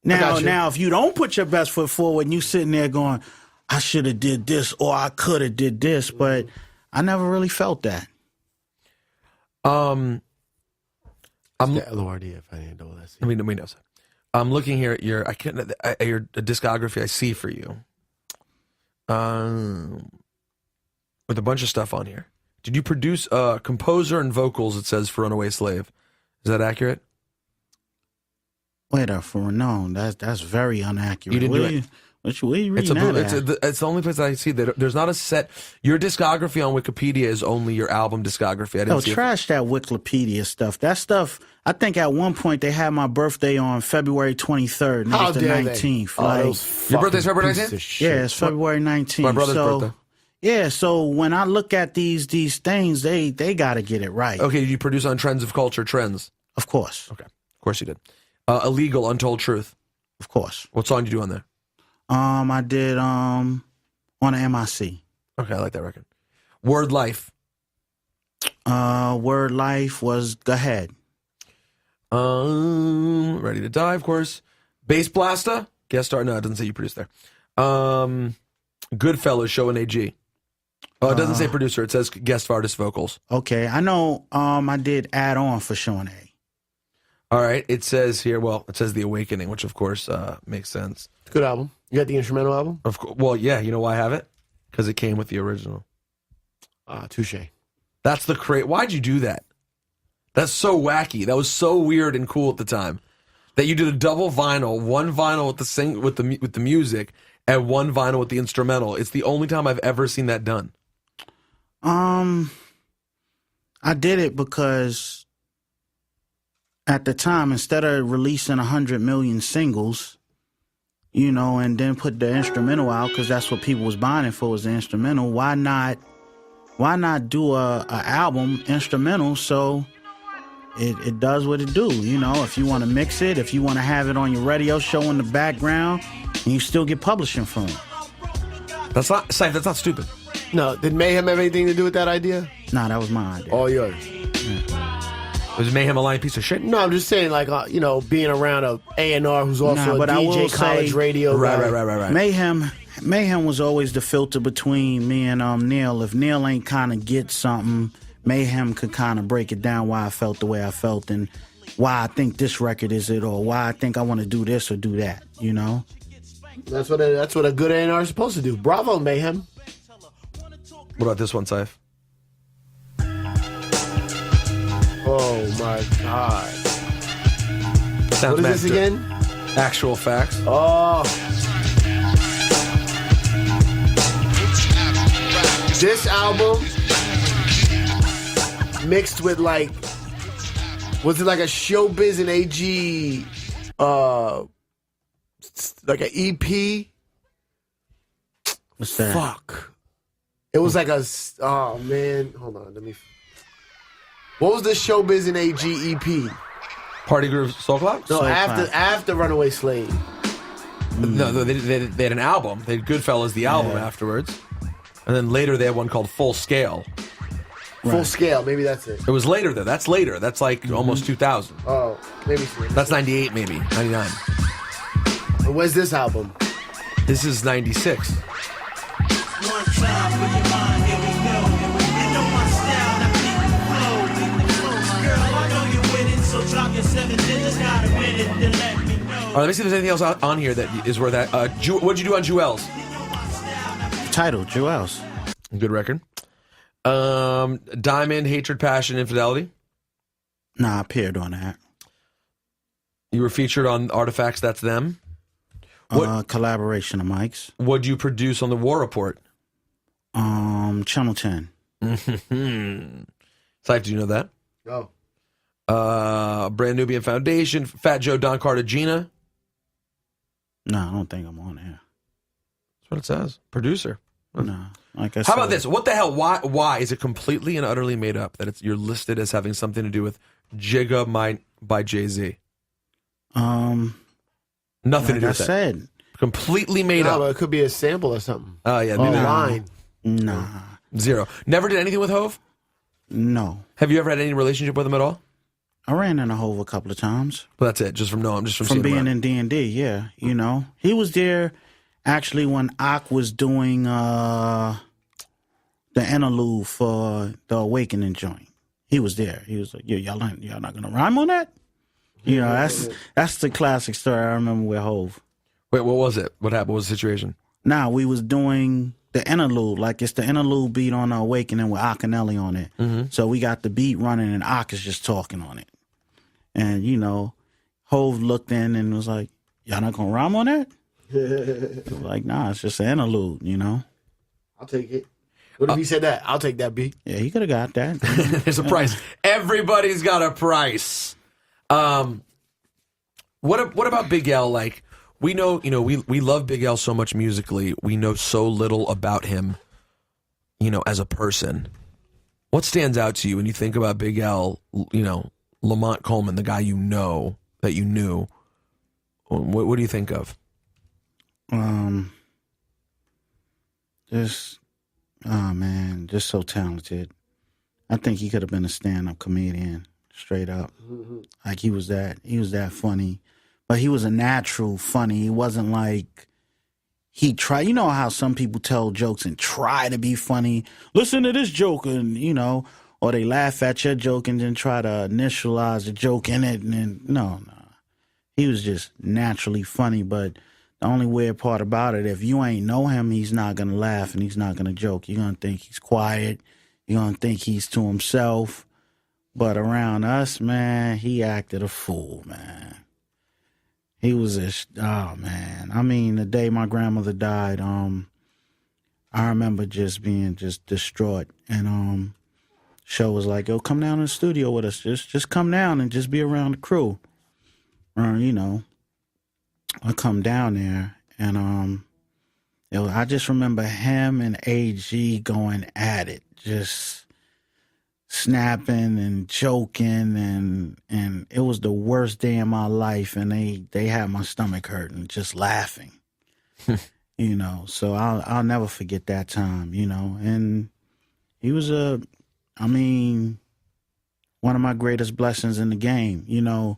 Speaker 5: Now, if you don't put your best foot forward and you sitting there going, I should have did this or I could have did this, but I never really felt that.
Speaker 1: I'm
Speaker 2: The LORD, if I didn't know that.
Speaker 1: I mean, we know. I'm looking here at your your discography I see for you, with a bunch of stuff on here. Did you produce composer and vocals? It says for Runaway Slave. Is that accurate?
Speaker 5: Wait, no, that's very inaccurate.
Speaker 1: You didn't do it.
Speaker 5: Where you reading that at?
Speaker 1: It's the only place I see that there's not a set. Your discography on Wikipedia is only your album discography. I didn't see
Speaker 5: trash that Wikipedia stuff. That stuff, I think at one point they had my birthday on February 23rd, and it was the 19th.
Speaker 2: Like,
Speaker 1: your birthday's February 19th?
Speaker 5: Yeah, it's February 19th.
Speaker 1: My brother's birthday.
Speaker 5: Yeah, so when I look at these things, they got to get it right.
Speaker 1: Okay, did you produce on Trends of Culture Trends?
Speaker 5: Of course.
Speaker 1: Okay, of course you did. Illegal, Untold Truth.
Speaker 5: Of course.
Speaker 1: What song did you do on there?
Speaker 5: I did on the MIC.
Speaker 1: Okay, I like that record. Word Life.
Speaker 5: Word Life was Go Ahead.
Speaker 1: Ready to Die, of course. Bass Blaster. Guest star. No, it doesn't say you produced there. Goodfellas, Show and AG. Oh, it doesn't say producer. It says guest artist vocals.
Speaker 5: Okay, I know. I did Add On for Sean A.
Speaker 1: All right, it says here. Well, it says The Awakening, which of course makes sense.
Speaker 2: Good album. You got the instrumental album?
Speaker 1: Of course. Well, yeah. You know why I have it? Because it came with the original.
Speaker 2: Touche.
Speaker 1: That's the Why'd you do that? That's so wacky. That was so weird and cool at the time. That you did a double vinyl, one vinyl with the music, and one vinyl with the instrumental. It's the only time I've ever seen that done.
Speaker 5: I did it because at the time, instead of releasing 100 million singles, and then put the instrumental out, because that's what people was buying it for, was the instrumental. Why not do a album instrumental so it does what it do? If you want to mix it, if you want to have it on your radio show in the background, and you still get publishing from it.
Speaker 1: That's not stupid.
Speaker 2: No, did Mayhem have anything to do with that idea?
Speaker 5: Nah, that was my idea.
Speaker 2: All yours.
Speaker 1: Was Mayhem a lying piece of shit?
Speaker 2: No, I'm just saying, like, being around a A&R who's also a DJ, college radio guy.
Speaker 1: Right.
Speaker 5: Mayhem was always the filter between me and Neil. If Neil ain't kind of get something, Mayhem could kind of break it down why I felt the way I felt and why I think this record is it, or why I think I want to do this or do that,
Speaker 2: That's what a good A&R is supposed to do. Bravo, Mayhem.
Speaker 1: What about this one, Ciph?
Speaker 2: Oh, my God.
Speaker 1: Sounds
Speaker 2: What is this again?
Speaker 1: Actual Facts.
Speaker 2: Oh. This album mixed with, like, was it like a Showbiz and AG, like an EP?
Speaker 5: What's that?
Speaker 2: Fuck. It was like oh, man. Hold on, what was the Showbiz and AG EP?
Speaker 1: Party Groove Soul Clock?
Speaker 2: No,
Speaker 5: Soul
Speaker 2: after Runaway Slave.
Speaker 1: No, they had an album. They had Goodfellas, the album, afterwards. And then later they had one called Full Scale.
Speaker 2: Full Scale, maybe that's it.
Speaker 1: It was later, though. That's later. That's like almost 2000.
Speaker 2: Oh, maybe.
Speaker 1: That's 98, maybe. 99.
Speaker 2: And where's this album?
Speaker 1: This is 96.
Speaker 8: One time for your mind, here we go. You know my style, that beat flow. Girl, I know you're with it, so drop your 7 digits, gotta win it, then let me know.
Speaker 1: All right, let me see if there's anything else on here that is worth that. What'd you do on Jewels?
Speaker 5: Title, Jewels.
Speaker 1: Good record. Diamond, Hatred, Passion, Infidelity.
Speaker 5: Nah, I appeared on that.
Speaker 1: You were featured on Artifacts, That's Them.
Speaker 5: Collaboration of mics.
Speaker 1: What'd you produce on The War Report?
Speaker 5: Channel 10.
Speaker 1: Ciph, do you know that?
Speaker 2: No.
Speaker 1: Brand Nubian Foundation, Fat Joe, Don Cartagena.
Speaker 5: No, I don't think I'm on there.
Speaker 1: That's what it says. Producer.
Speaker 5: No. Like I
Speaker 1: How
Speaker 5: said,
Speaker 1: about this? What the hell? Why is it completely and utterly made up that you're listed as having something to do with Jigga by Jay-Z? Nothing to do with that.
Speaker 5: said.
Speaker 1: Completely made up.
Speaker 2: But it could be a sample or something.
Speaker 1: Oh, yeah.
Speaker 2: Or a
Speaker 1: maybe.
Speaker 2: line.
Speaker 5: Nah.
Speaker 1: Zero. Never did anything with Hove?
Speaker 5: No.
Speaker 1: Have you ever had any relationship with him at all?
Speaker 5: I ran into Hove a couple of times.
Speaker 1: Well, that's it. Just from
Speaker 5: From being in D&D, yeah. He was there actually when Ak was doing the interlude for the Awakening joint. he was there. He was like, "Yo, y'all not gonna rhyme on that?" You know, that's the classic story I remember with Hove.
Speaker 1: Wait, what was it? What happened? What was the situation?
Speaker 5: Now we was doing the interlude, like it's the interlude beat on Awakening with Akinelli on it.
Speaker 1: Mm-hmm.
Speaker 5: So we got the beat running and Ak is just talking on it. And, you know, Hove looked in and was like, "Y'all not gonna rhyme on that?" Like, nah, it's just an interlude, you know?
Speaker 2: I'll take it. What if he said that? I'll take that beat.
Speaker 5: Yeah, he could have got that.
Speaker 1: There's a price. Everybody's got a price. What about Big L? Like, we know, you know, we love Big L so much musically. We know so little about him, you know, as a person. What stands out to you when you think about Big L, you know, Lamont Coleman, the guy you know, that you knew? What do you think of?
Speaker 5: Just, oh man, just so talented. I think he could have been a stand-up comedian, straight up. Like he was that funny. But he was a natural funny. He wasn't like he tried. You know how some people tell jokes and try to be funny. Listen to this joke, and you know, or they laugh at your joke and then try to initialize the joke in it. And then no. He was just naturally funny. But the only weird part about it, if you ain't know him, he's not gonna laugh and he's not gonna joke. You're gonna think he's quiet. You're gonna think he's to himself. But around us, man, he acted a fool, man. He was oh man. I mean, the day my grandmother died, I remember just being just distraught. And Show was like, "Yo, come down to the studio with us. Just come down and just be around the crew." You know, I come down there and I just remember him and AG going at it, just snapping and joking, and it was the worst day in my life, and they had my stomach hurting just laughing. You know, so I'll never forget that time, you know. And he was one of my greatest blessings in the game, you know,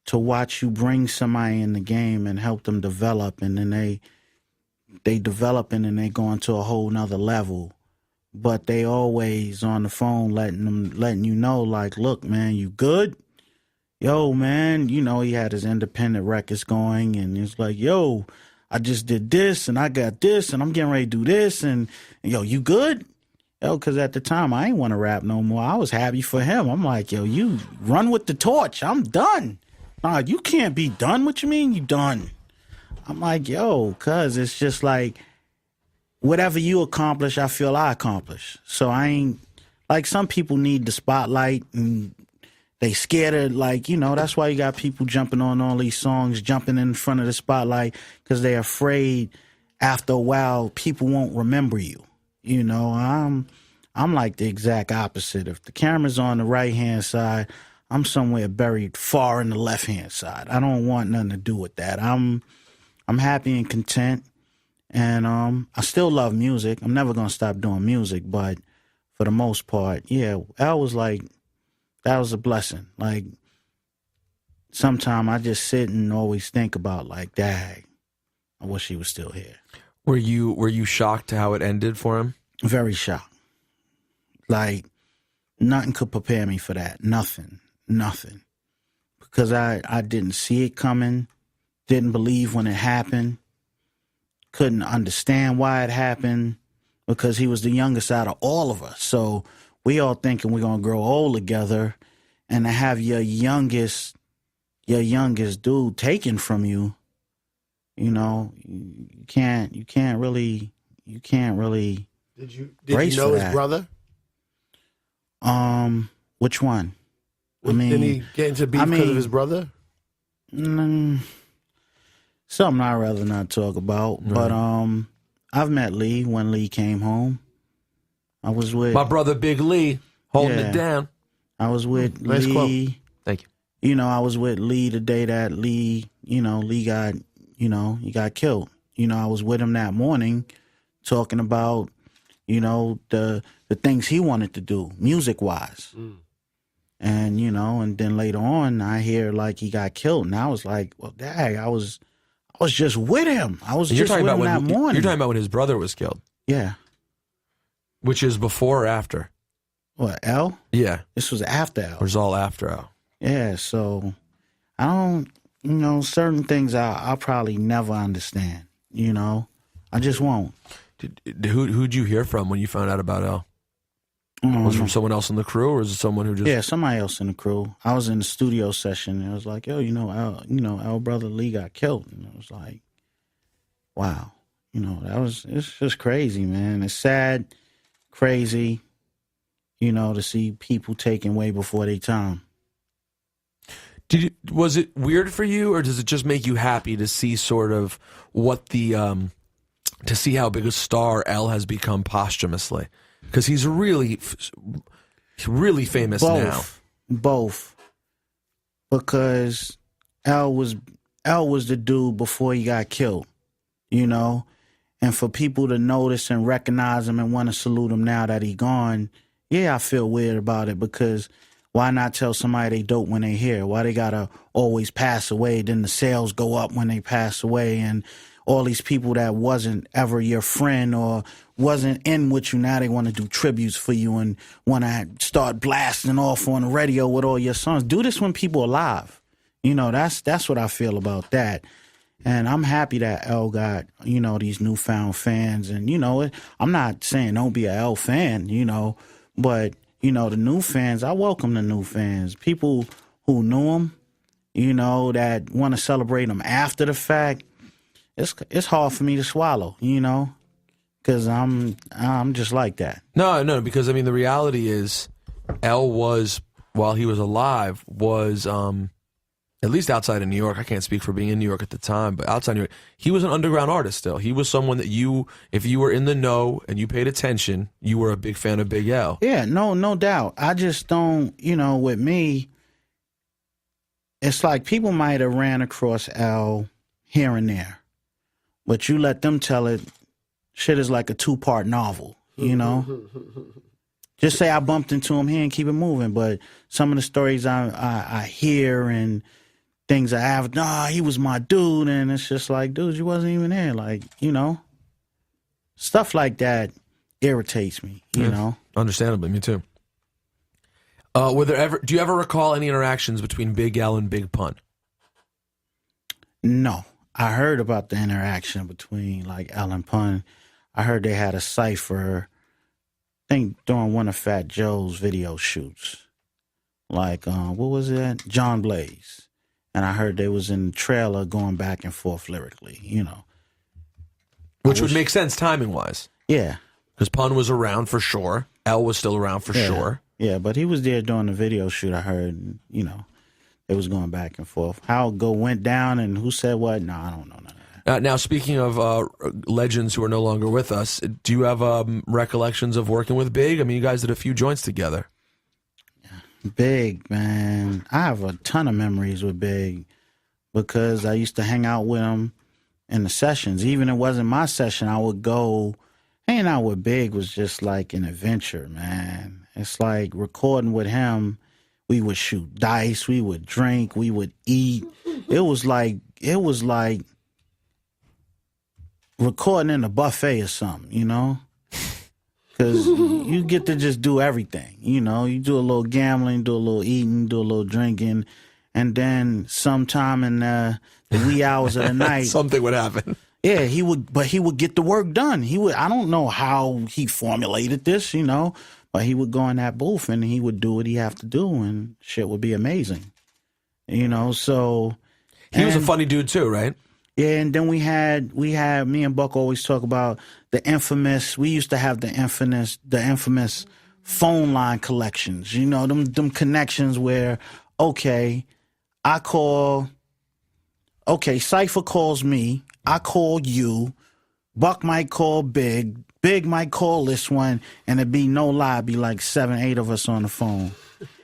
Speaker 5: to watch you bring somebody in the game and help them develop, and then they developing and they going to a whole nother level. But they always on the phone letting you know, like, "Look, man, you good? Yo, man," you know, he had his independent records going, and it's like, "Yo, I just did this, and I got this, and I'm getting ready to do this, and yo, you good?" Yo, because at the time, I ain't want to rap no more. I was happy for him. I'm like, "Yo, you run with the torch. I'm done." "Nah, you can't be done. What you mean you done?" I'm like, "Yo, cuz it's just like, whatever you accomplish, I feel I accomplish." So I ain't, like, some people need the spotlight and they scared of, like, you know, that's why you got people jumping on all these songs, jumping in front of the spotlight, because they're afraid after a while people won't remember you. You know, I'm like the exact opposite. If the camera's on the right-hand side, I'm somewhere buried far in the left-hand side. I don't want nothing to do with that. I'm happy and content. And I still love music. I'm never gonna stop doing music, but for the most part, yeah, that was a blessing. Like, sometimes I just sit and always think about, like, dang, I wish he was still here.
Speaker 1: Were you shocked how it ended for him?
Speaker 5: Very shocked. Like, nothing could prepare me for that. Nothing. Because I didn't see it coming, didn't believe when it happened. Couldn't understand why it happened, because he was the youngest out of all of us. So we all thinking we're gonna grow old together, and to have your youngest dude taken from you, you know, you can't really.
Speaker 2: Did you know his brother?
Speaker 5: Which one?
Speaker 2: Didn't he get into beef because of his brother?
Speaker 5: Something I'd rather not talk about. Right. But I've met Lee when Lee came home. I was with
Speaker 1: my brother Big Lee holding it down.
Speaker 5: I was with
Speaker 1: nice
Speaker 5: Lee.
Speaker 1: Quote. Thank you.
Speaker 5: You know, I was with Lee the day that Lee got, he got killed. You know, I was with him that morning talking about, you know, the things he wanted to do music-wise. And, you know, and then later on I hear, like, he got killed. And I was like, well, dang, I was just with him. I was just with him that morning.
Speaker 1: You're talking about when his brother was killed?
Speaker 5: Yeah.
Speaker 1: Which is before or after?
Speaker 5: What, L?
Speaker 1: Yeah.
Speaker 5: This was after L.
Speaker 1: Or was all after L?
Speaker 5: Yeah, so I don't, certain things I'll probably never understand, I just won't.
Speaker 1: Who'd you hear from when you found out about L? Was it from someone else in the crew, or was it someone who just...
Speaker 5: Yeah, somebody else in the crew. I was in the studio session, and it was like, yo, L brother Lee got killed. And it was like, wow. It's just crazy, man. It's sad, crazy, to see people taken way before their time.
Speaker 1: Was it weird for you, or does it just make you happy to see sort of what to see how big a star L has become posthumously? Because he's really famous now.
Speaker 5: Both. Because L was the dude before he got killed, And for people to notice and recognize him and want to salute him now that he gone, yeah, I feel weird about it, because why not tell somebody they dope when they here? Why they gotta always pass away? Then the sales go up when they pass away, and all these people that wasn't ever your friend or wasn't in with you, now they want to do tributes for you and want to start blasting off on the radio with all your songs. Do this when people are alive. That's what I feel about that. And I'm happy that L got, these newfound fans. And, I'm not saying don't be a L fan, but, the new fans, I welcome the new fans. People who knew him, that want to celebrate him after the fact. It's hard for me to swallow, because I'm just like that.
Speaker 1: No, because the reality is, L was, while he was alive, was at least outside of New York. I can't speak for being in New York at the time, but outside New York, he was an underground artist still. He was someone that if you were in the know and you paid attention, you were a big fan of Big L.
Speaker 5: Yeah, no doubt. I just don't, with me, it's like people might have ran across L here and there. But you let them tell it, shit is like a 2-part novel, Just say I bumped into him here and keep it moving. But some of the stories I hear and things I have, he was my dude. And it's just like, dude, you wasn't even there. Like, stuff like that irritates me, you know.
Speaker 1: Understandably, me too. Do you ever recall any interactions between Big L and Big Pun?
Speaker 5: No. I heard about the interaction between like L and Pun. I heard they had a cipher, I think during one of Fat Joe's video shoots. Like, what was it? John Blaze. And I heard they was in the trailer going back and forth lyrically,
Speaker 1: Which would make sense timing-wise.
Speaker 5: Yeah.
Speaker 1: Because Pun was around for sure. L was still around for sure.
Speaker 5: Yeah, but he was there during the video shoot, I heard, it was going back and forth. How it went down and who said what? No, I don't know none of that.
Speaker 1: Now, speaking of legends who are no longer with us, do you have recollections of working with Big? You guys did a few joints together.
Speaker 5: Big, man. I have a ton of memories with Big because I used to hang out with him in the sessions. Even if it wasn't my session, I would go. Hanging out with Big was just like an adventure, man. It's like recording with him. We would shoot dice, we would drink, we would eat. It was like recording in a buffet or something, Because you get to just do everything, You do a little gambling, do a little eating, do a little drinking, and then sometime in the wee hours of the night,
Speaker 1: something would happen.
Speaker 5: Yeah, he would get the work done. I don't know how he formulated this, but he would go in that booth and he would do what he have to do, and shit would be amazing, So
Speaker 1: he was a funny dude too, right?
Speaker 5: Yeah, and then we had me and Buck always talk about the infamous. We used to have the infamous phone line collections. Them connections where Cipha calls me, I call you, Buck might call Big might call this one, and it'd be no lie, it'd be like 7, 8 of us on the phone.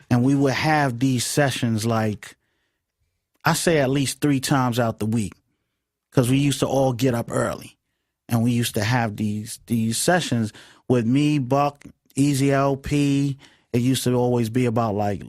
Speaker 5: And we would have these sessions like, I say at least 3 times out the week, because we used to all get up early. And we used to have these sessions with me, Buck, Easy LP. It used to always be about like,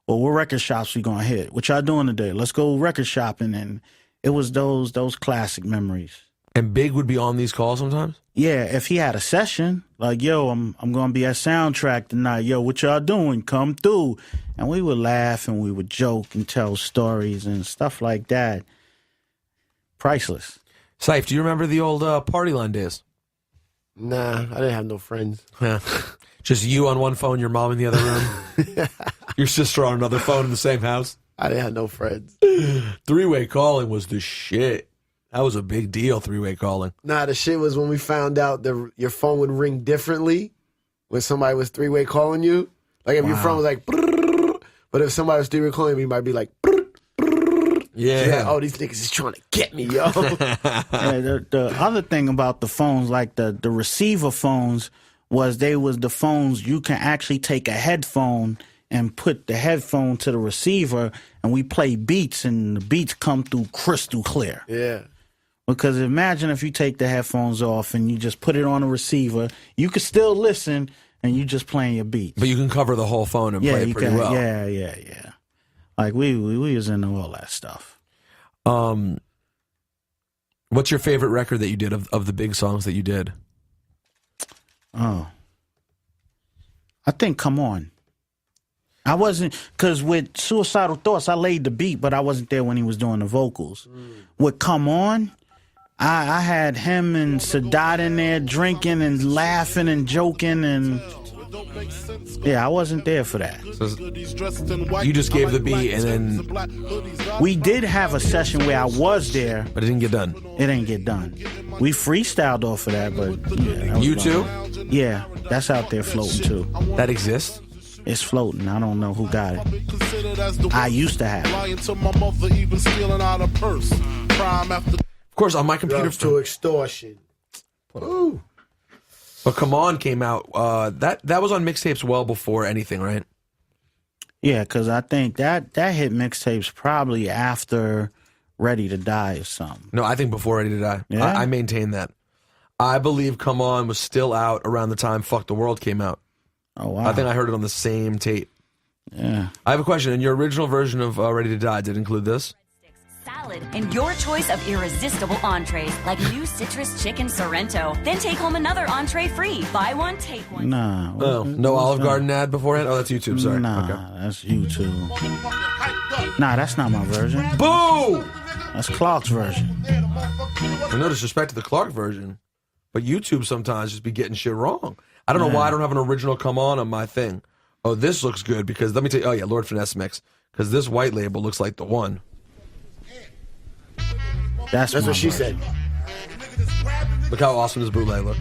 Speaker 5: well, what record shops we gonna hit? What y'all doing today? Let's go record shopping. And it was those classic memories.
Speaker 1: And Big would be on these calls sometimes?
Speaker 5: Yeah, if he had a session, like, yo, I'm gonna be at Soundtrack tonight. Yo, what y'all doing? Come through. And we would laugh and we would joke and tell stories and stuff like that. Priceless.
Speaker 1: Ciph, do you remember the old party line days?
Speaker 2: Nah, I didn't have no friends.
Speaker 1: Yeah. Just you on one phone, your mom in the other room? Your sister on another phone in the same house?
Speaker 2: I didn't have no friends.
Speaker 1: Three-way calling was the shit. That was a big deal, three-way calling.
Speaker 2: Nah, the shit was when we found out that your phone would ring differently when somebody was three-way calling you. Like if your phone was like, brrr, but if somebody was three-way calling you, you might be like, brrr, brrr.
Speaker 1: Yeah.
Speaker 2: So like, oh, these niggas is trying to get me, yo.
Speaker 5: Yeah, the other thing about the phones, like the receiver phones, was they was the phones you can actually take a headphone and put the headphone to the receiver, and we play beats, and the beats come through crystal clear.
Speaker 2: Yeah.
Speaker 5: Because imagine if you take the headphones off and you just put it on a receiver, you can still listen, and you just playing your beats.
Speaker 1: But you can cover the whole phone and play it pretty well.
Speaker 5: Yeah. Like we was into all that stuff.
Speaker 1: What's your favorite record that you did of the big songs that you did?
Speaker 5: Oh, I think Come On. I wasn't, because with Suicidal Thoughts, I laid the beat, but I wasn't there when he was doing the vocals. With Come On, I had him and Sadat in there drinking and laughing and joking, and yeah, I wasn't there for that.
Speaker 1: So you just gave the beat, and then
Speaker 5: we did have a session where I was there,
Speaker 1: but it didn't get done.
Speaker 5: It didn't get done. We freestyled off of that, but yeah, that
Speaker 1: You
Speaker 5: was
Speaker 1: too?
Speaker 5: Yeah, that's out there floating too.
Speaker 1: That exists?
Speaker 5: It's floating. I don't know who got it. I used to have it.
Speaker 1: Of course, on my computer.
Speaker 2: To extortion. Ooh.
Speaker 1: But Come On came out. That was on mixtapes well before anything, right?
Speaker 5: Yeah, because I think that hit mixtapes probably after Ready to Die or something.
Speaker 1: No, I think before Ready to Die.
Speaker 5: Yeah?
Speaker 1: I maintain that. I believe Come On was still out around the time Fuck the World came out.
Speaker 5: Oh, wow.
Speaker 1: I think I heard it on the same tape.
Speaker 5: Yeah.
Speaker 1: I have a question. In your original version of Ready to Die, did it include this?
Speaker 10: Salad and your choice of irresistible entrees like new citrus chicken Sorrento. Then take home another entree free. Buy one, take one.
Speaker 5: Nah.
Speaker 1: Oh, no Olive Garden ad beforehand? Oh, that's YouTube. Sorry.
Speaker 5: Nah,
Speaker 1: Okay.
Speaker 5: that's YouTube. Nah, that's not my version.
Speaker 1: Boo!
Speaker 5: That's Clark's version.
Speaker 1: No disrespect to the Clark version, but YouTube sometimes just be getting shit wrong. I don't know why I don't have an original Come On my thing. Oh, this looks good because let me tell you. Oh yeah, Lord Finesse mix because this white label looks like the one.
Speaker 5: That's
Speaker 2: what she said.
Speaker 1: Look how awesome this bootleg look.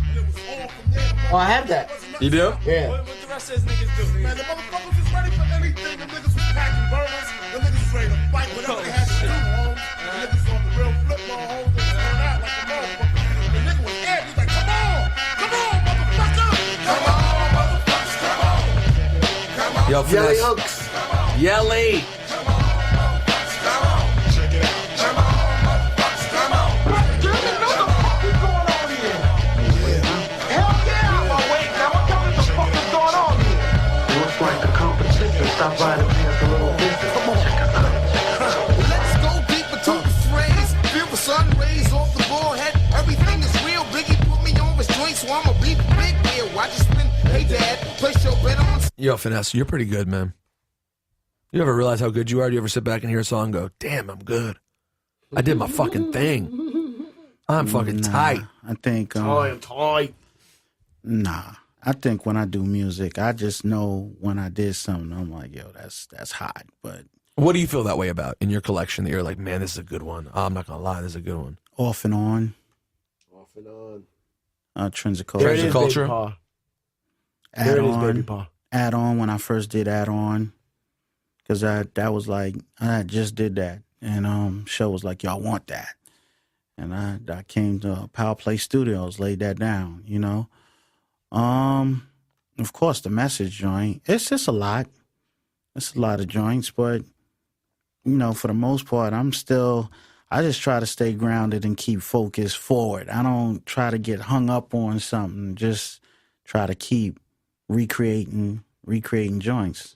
Speaker 2: Oh, I have that.
Speaker 1: You do?
Speaker 2: Yeah.
Speaker 6: What the rest of these niggas do? Man, the motherfuckers was ready for anything. The niggas was packing burners. The niggas was ready to fight whatever they had to do, homes. The niggas on the real flip mode, homes. They turned out like a motherfucker. The nigga was amped. He was like, come on, motherfucker. Come on, motherfuckers, come on. Come on.
Speaker 1: Yo,
Speaker 2: Yelly
Speaker 1: Finesse.
Speaker 2: Hooks.
Speaker 1: Yelly.
Speaker 6: Stop by the dance a little bit. Come on. Let's go deeper to the phrase. Feel the sun rays off the forehead. Everything is real. Biggie put me on his joint, so I'ma be big here. Watch it spin. Hey, Dad, place your bet on.
Speaker 1: Yo, Finesse, you're pretty good, man. You ever realize how good you are? Do you ever sit back and hear a song and go, damn, I'm good. I did my fucking thing. I'm fucking tight.
Speaker 5: I think.
Speaker 2: I'm tight.
Speaker 5: Nah. I think when I do music, I just know when I did something, I'm like, yo, that's hot. But
Speaker 1: What do you feel that way about in your collection that you're like, man, this is a good one? Oh, I'm not going to lie, this is a good one.
Speaker 5: Off and On.
Speaker 2: Off and on.
Speaker 5: Trends
Speaker 2: There it is,
Speaker 1: Culture.
Speaker 2: Baby Pa.
Speaker 5: Add
Speaker 2: There it is,
Speaker 5: On.
Speaker 2: Baby Pa.
Speaker 5: Add On when I first did Add On. Because that was like, I just did that. And show was like, y'all want that. And I came to Power Play Studios, laid that down, you know. Of course, the Message joint. It's just a lot. It's a lot of joints, but, you know, for the most part, I just try to stay grounded and keep focused forward. I don't try to get hung up on something. Just try to keep recreating joints.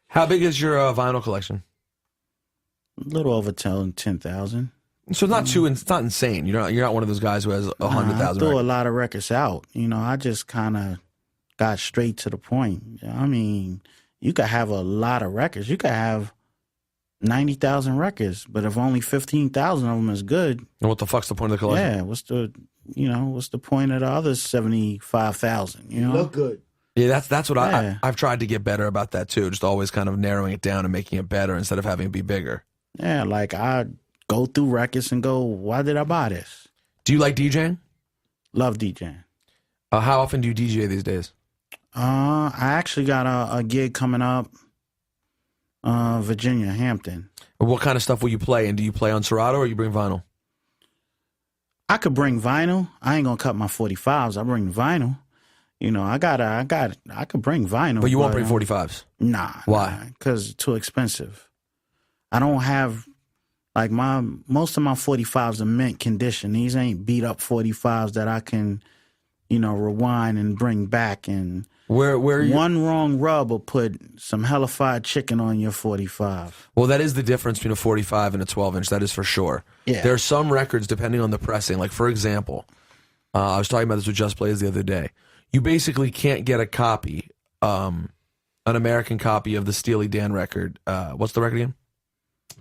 Speaker 1: How big is your vinyl collection?
Speaker 5: A little over 10,000.
Speaker 1: So it's not insane. You're not one of those guys who has 100,000.
Speaker 5: I threw a lot of records out. I just kind of got straight to the point. I mean, you could have a lot of records. You could have 90,000 records, but if only 15,000 of them is good,
Speaker 1: and what the fuck's the point of the collection?
Speaker 5: Yeah, what's the point of the other 75,000?
Speaker 2: Look good.
Speaker 1: Yeah, that's what I've tried to get better about that too. Just always kind of narrowing it down and making it better instead of having it be bigger.
Speaker 5: Yeah, like I go through records and go, why did I buy this?
Speaker 1: Do you like DJing?
Speaker 5: Love DJing.
Speaker 1: How often do you DJ these days?
Speaker 5: I actually got a gig coming up, Virginia, Hampton.
Speaker 1: What kind of stuff will you play? And do you play on Serato or you bring vinyl?
Speaker 5: I could bring vinyl. I ain't gonna cut my 45s. I bring vinyl. I could bring vinyl.
Speaker 1: But you won't bring 45s?
Speaker 5: Nah.
Speaker 1: Why?
Speaker 5: Because it's too expensive. I don't have, like, most of my 45s are mint condition. These ain't beat up 45s that I can, rewind and bring back. And
Speaker 1: where
Speaker 5: one wrong rub will put some hella fried chicken on your 45.
Speaker 1: Well, that is the difference between a 45 and a 12-inch. That is for sure.
Speaker 5: Yeah.
Speaker 1: There are some records, depending on the pressing. Like, for example, I was talking about this with Just Blaze the other day. You basically can't get a copy, an American copy of the Steely Dan record. What's the record again?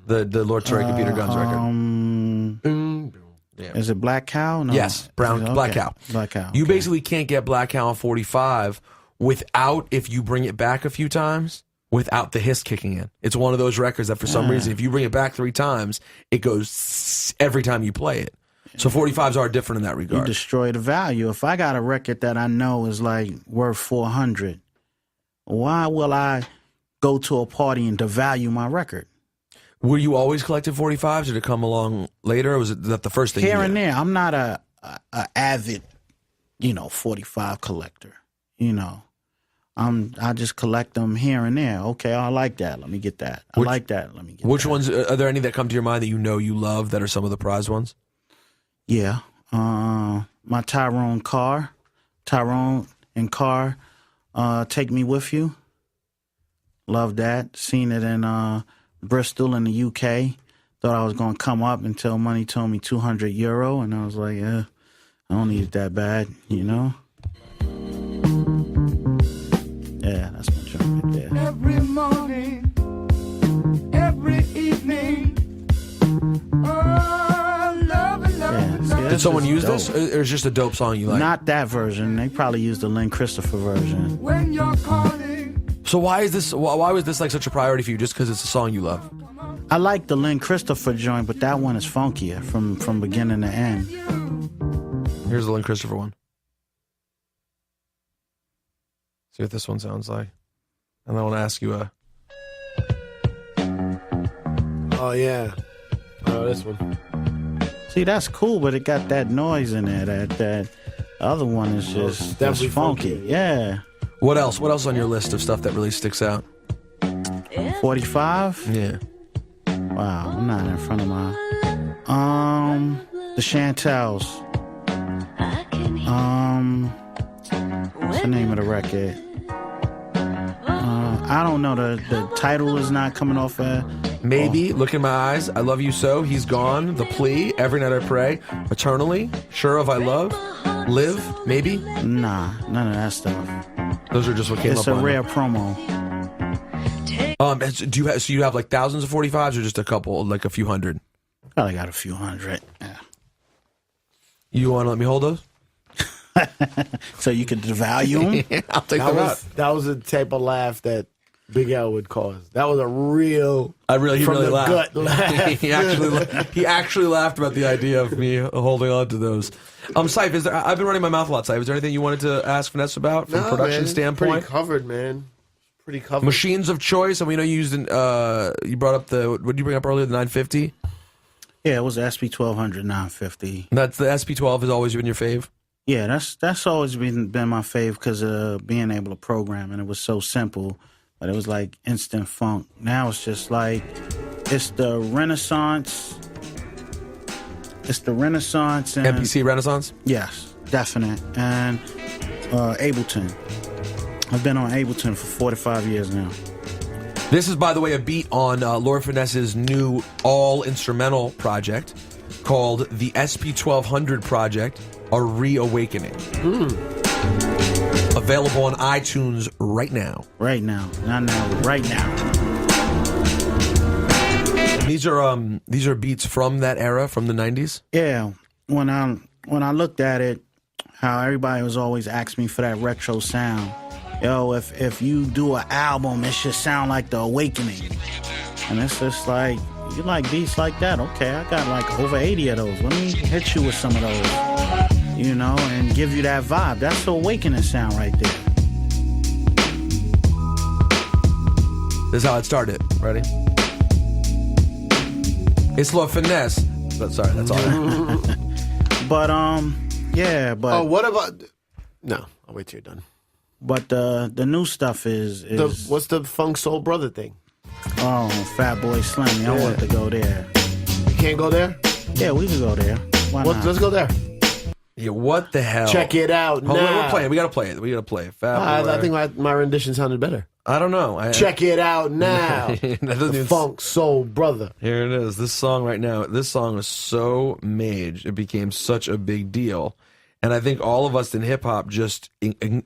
Speaker 1: The Lord Tariq and Peter Guns record.
Speaker 5: Yeah. Is it Black Cow? No.
Speaker 1: Yes, Black Cow.
Speaker 5: Black Cow.
Speaker 1: You basically can't get Black Cow on 45 without, if you bring it back a few times, without the hiss kicking in. It's one of those records that for some reason, if you bring it back 3 times, it goes every time you play it. So 45s are different in that regard.
Speaker 5: You destroy the value. If I got a record that I know is like worth 400, why will I go to a party and devalue my record?
Speaker 1: Were you always collecting 45s, or did it come along later, or was it that the first thing?
Speaker 5: Here and there. I'm not a avid, 45 collector. I just collect them here and there. Okay, I like that. Let me get that. I like that. Let me get that.
Speaker 1: Which ones, are there any that come to your mind that you love that are some of the prized ones?
Speaker 5: Yeah. My Tyrone and Carr, Take Me With You. Love that. Seen it in Bristol in the UK. Thought I was going to come up until Money told me €200. And I was like, I don't need it that bad, Yeah, that's my joint right there.
Speaker 6: Every morning, every evening,
Speaker 1: Did someone use this, or is it just a dope song you like?
Speaker 5: Not that version. They probably used the Lynn Christopher version.
Speaker 6: When you're calling.
Speaker 1: So why was this like such a priority for you? Just because it's a song you love?
Speaker 5: I like the Lynn Christopher joint, but that one is funkier from beginning to end.
Speaker 1: Here's the Lynn Christopher one. See what this one sounds like. And I want to ask you
Speaker 2: Oh, yeah. Oh, this one.
Speaker 5: See, that's cool, but it got that noise in there. That other one is just
Speaker 2: definitely
Speaker 5: funky. Yeah.
Speaker 1: What else? What else on your list of stuff that really sticks out?
Speaker 5: 45?
Speaker 1: Yeah.
Speaker 5: Wow, I'm not in front of my... The Chantels. What's the name of the record? I don't know. The title is not coming off.
Speaker 1: Maybe. Look in my eyes. I love you so. He's gone. The plea. Every night I pray. Eternally. Sure of I love. Live. Maybe.
Speaker 5: Nah, none of that stuff.
Speaker 1: Those are just what came up.
Speaker 5: It's a rare promo.
Speaker 1: Do you have like thousands of 45s or just a couple, like a few hundred?
Speaker 5: Probably got a few hundred. Yeah.
Speaker 1: You want to let me hold those?
Speaker 5: So you could devalue them?
Speaker 1: Yeah, I'll take them out.
Speaker 2: That was the type of laugh that Big L would cause. That was a real,
Speaker 1: he really laughed.
Speaker 2: gut laugh.
Speaker 1: he actually laughed about the idea of me holding on to those. Ciph, I've been running my mouth a lot, Ciph. Is there anything you wanted to ask Finesse about from a production standpoint?
Speaker 2: Pretty covered, man. Pretty covered.
Speaker 1: Machines of choice, and we know you used you brought up what did you bring up earlier, the 950?
Speaker 5: Yeah, it was the SP1200 950.
Speaker 1: That's the SP12 has always been your fave?
Speaker 5: Yeah, that's always been my fave because of being able to program, and it was so simple, but it was like instant funk. Now it's just like, it's the Renaissance. It's the Renaissance. And,
Speaker 1: MPC Renaissance?
Speaker 5: Yes, definite. And Ableton. I've been on Ableton for 45 years now.
Speaker 1: This is, by the way, a beat on Lord Finesse's new all-instrumental project. called the SP1200 Project, A Reawakening. Available on iTunes right now.
Speaker 5: Right now. Not now. Right now.
Speaker 1: These are beats from that era, from the 90s?
Speaker 5: Yeah. When I looked at it, how everybody was always asking me for that retro sound. Yo, if you do an album, it should sound like The Awakening. And it's just like, you like beats like that? Okay, I got like over 80 of those. Let me hit you with some of those, you know, and give you that vibe. That's the Awakening sound right there.
Speaker 1: This is how it started. Ready? It's Lord Finesse. Sorry, that's all right.
Speaker 5: But, yeah, but...
Speaker 2: Oh, what about... No, I'll wait till you're done.
Speaker 5: But the new stuff is
Speaker 2: what's the Funk Soul Brother thing?
Speaker 5: Oh, Fat Boy Slim. I want to go there.
Speaker 2: You can't go there?
Speaker 5: Yeah, we can go there. Why not?
Speaker 2: Let's go there.
Speaker 1: Yeah, what the hell?
Speaker 2: Check it out now.
Speaker 1: We're playing. We got to play it. We got to play it. Fat Boy.
Speaker 2: I think my rendition sounded better.
Speaker 1: I don't know.
Speaker 2: Check it out now. The Funk Soul Brother.
Speaker 1: Here it is. This song right now. This song is so made. It became such a big deal. And I think all of us in hip-hop just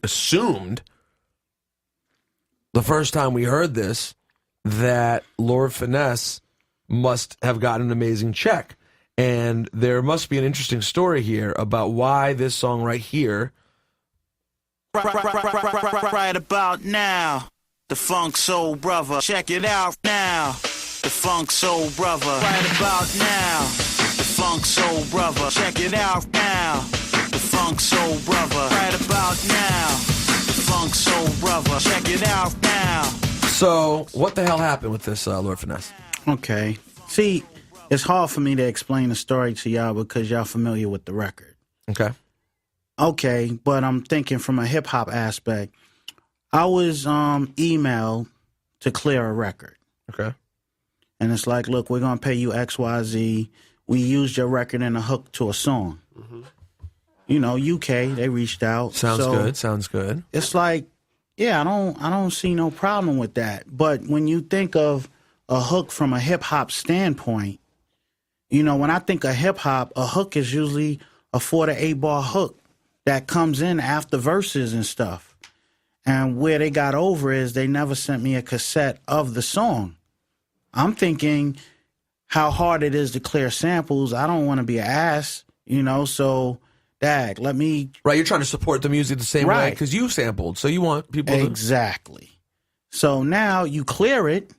Speaker 1: assumed the first time we heard this that Lord Finesse must have gotten an amazing check. And there must be an interesting story here about why this song right here...
Speaker 8: Right about now, the Funk Soul Brother. Check it out now, the Funk Soul Brother. Right about now, the Funk Soul Brother. Check it out now, the Funk Soul Brother. Right about now, the Funk Soul Brother. Check it out now.
Speaker 1: So, what the hell happened with this Lord Finesse?
Speaker 5: Okay. See, it's hard for me to explain the story to y'all because y'all familiar with the record.
Speaker 1: Okay.
Speaker 5: Okay, but I'm thinking from a hip-hop aspect. I was emailed to clear a record.
Speaker 1: Okay.
Speaker 5: And it's like, look, we're going to pay you XYZ. We used your record in a hook to a song. Mm-hmm. You know, UK, they reached out.
Speaker 1: Sounds good.
Speaker 5: It's like, yeah, I don't see no problem with that. But when you think of a hook from a hip-hop standpoint, you know, when I think of hip-hop, a hook is usually a 4 to 8 bar hook that comes in after verses and stuff. And where they got over is they never sent me a cassette of the song. I'm thinking how hard it is to clear samples. I don't want to be an ass, you know, so, dag, let me...
Speaker 1: Right, you're trying to support the music the same way because you sampled, so you want people to...
Speaker 5: Exactly. So now you clear it,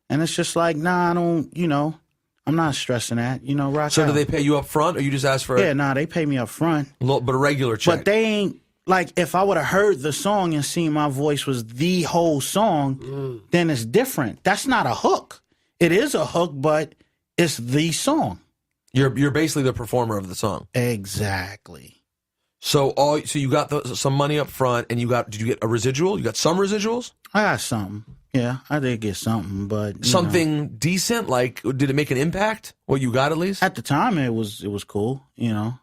Speaker 5: and it's just like, nah, I don't, you know, I'm not stressing that, you know, rock
Speaker 1: So
Speaker 5: out.
Speaker 1: do they pay you up front, or you just ask for
Speaker 5: Yeah, nah, they pay me up front.
Speaker 1: But a regular check?
Speaker 5: But they ain't... Like, if I would have heard the song and seen my voice was the whole song, then it's different. That's not a hook. It is a hook, but it's the song.
Speaker 1: You're basically the performer of the song.
Speaker 5: Exactly.
Speaker 1: So you got some money up front, and did you get a residual? You got some residuals?
Speaker 5: I got something. Yeah, I did get something, but
Speaker 1: something decent. Like, did it make an impact? What you got at least?
Speaker 5: At the time, it was cool. You know.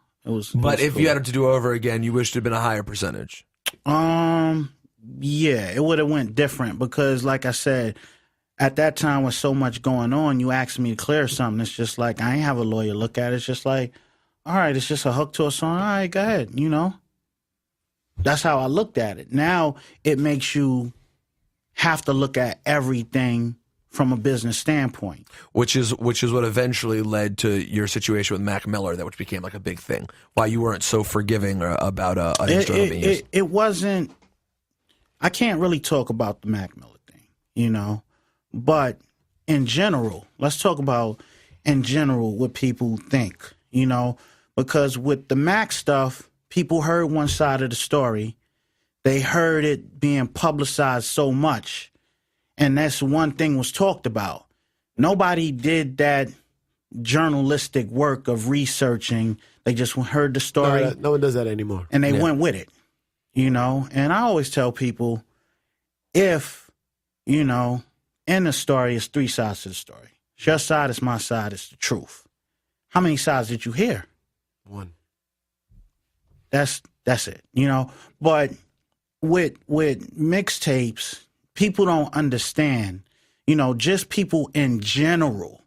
Speaker 1: But if you had to do over again, you wished it had been a higher percentage.
Speaker 5: Yeah, it would have went different because, like I said, at that time with so much going on, you asked me to clear something. It's just like I ain't have a lawyer look at it. It's just like, all right, it's just a hook to a song. All right, go ahead. You know, that's how I looked at it. Now it makes you have to look at everything from a business standpoint.
Speaker 1: Which is what eventually led to your situation with Mac Miller, which became like a big thing. Why you weren't so forgiving about an instrumental being used.
Speaker 5: It wasn't, I can't really talk about the Mac Miller thing, you know, but in general, let's talk about in general what people think, you know, because with the Mac stuff, people heard one side of the story. They heard it being publicized so much. And that's one thing was talked about. Nobody did that journalistic work of researching. They just heard the story.
Speaker 2: No one does that anymore.
Speaker 5: And they went with it, you know. And I always tell people, if, you know, in the story, it's 3 sides to the story. It's your side, it's my side, it's the truth. How many sides did you hear?
Speaker 2: 1.
Speaker 5: That's it, you know. But with mixtapes, people don't understand, you know, just people in general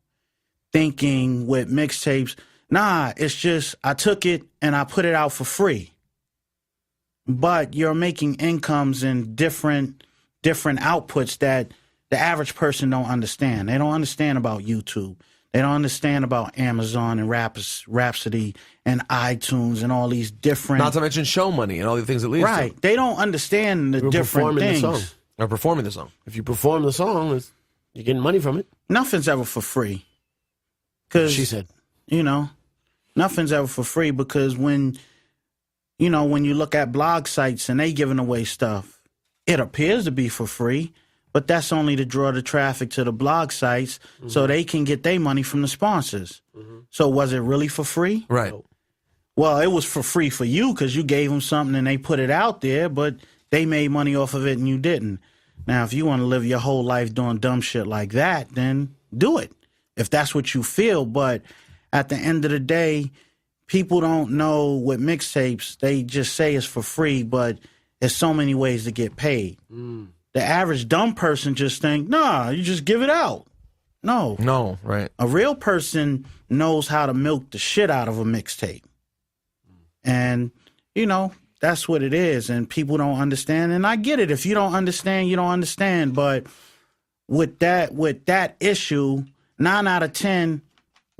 Speaker 5: thinking with mixtapes, Nah, it's just I took it and I put it out for free. But you're making incomes in different outputs that the average person don't understand. They don't understand about YouTube. They don't understand about Amazon and Rhapsody and iTunes and all these different...
Speaker 1: Not to mention show money and all the things it leads to.
Speaker 5: Right. They don't understand the different things.
Speaker 1: Or performing the song.
Speaker 2: If you perform the song, you're getting money from it.
Speaker 5: Nothing's ever for free. Cause,
Speaker 2: she said.
Speaker 5: You know, nothing's ever for free because when you look at blog sites and they giving away stuff, it appears to be for free, but that's only to draw the traffic to the blog sites so they can get their money from the sponsors. So was it really for free?
Speaker 1: Right.
Speaker 5: Well, it was for free for you because you gave them something and they put it out there, but they made money off of it and you didn't. Now, if you want to live your whole life doing dumb shit like that, then do it, if that's what you feel. But at the end of the day, people don't know with mixtapes. They just say it's for free, but there's so many ways to get paid. The average dumb person just think, nah, you just give it out. No,
Speaker 1: right.
Speaker 5: A real person knows how to milk the shit out of a mixtape. And, that's what it is. And people don't understand. And I get it. If you don't understand, you don't understand. But with that issue, 9 out of 10,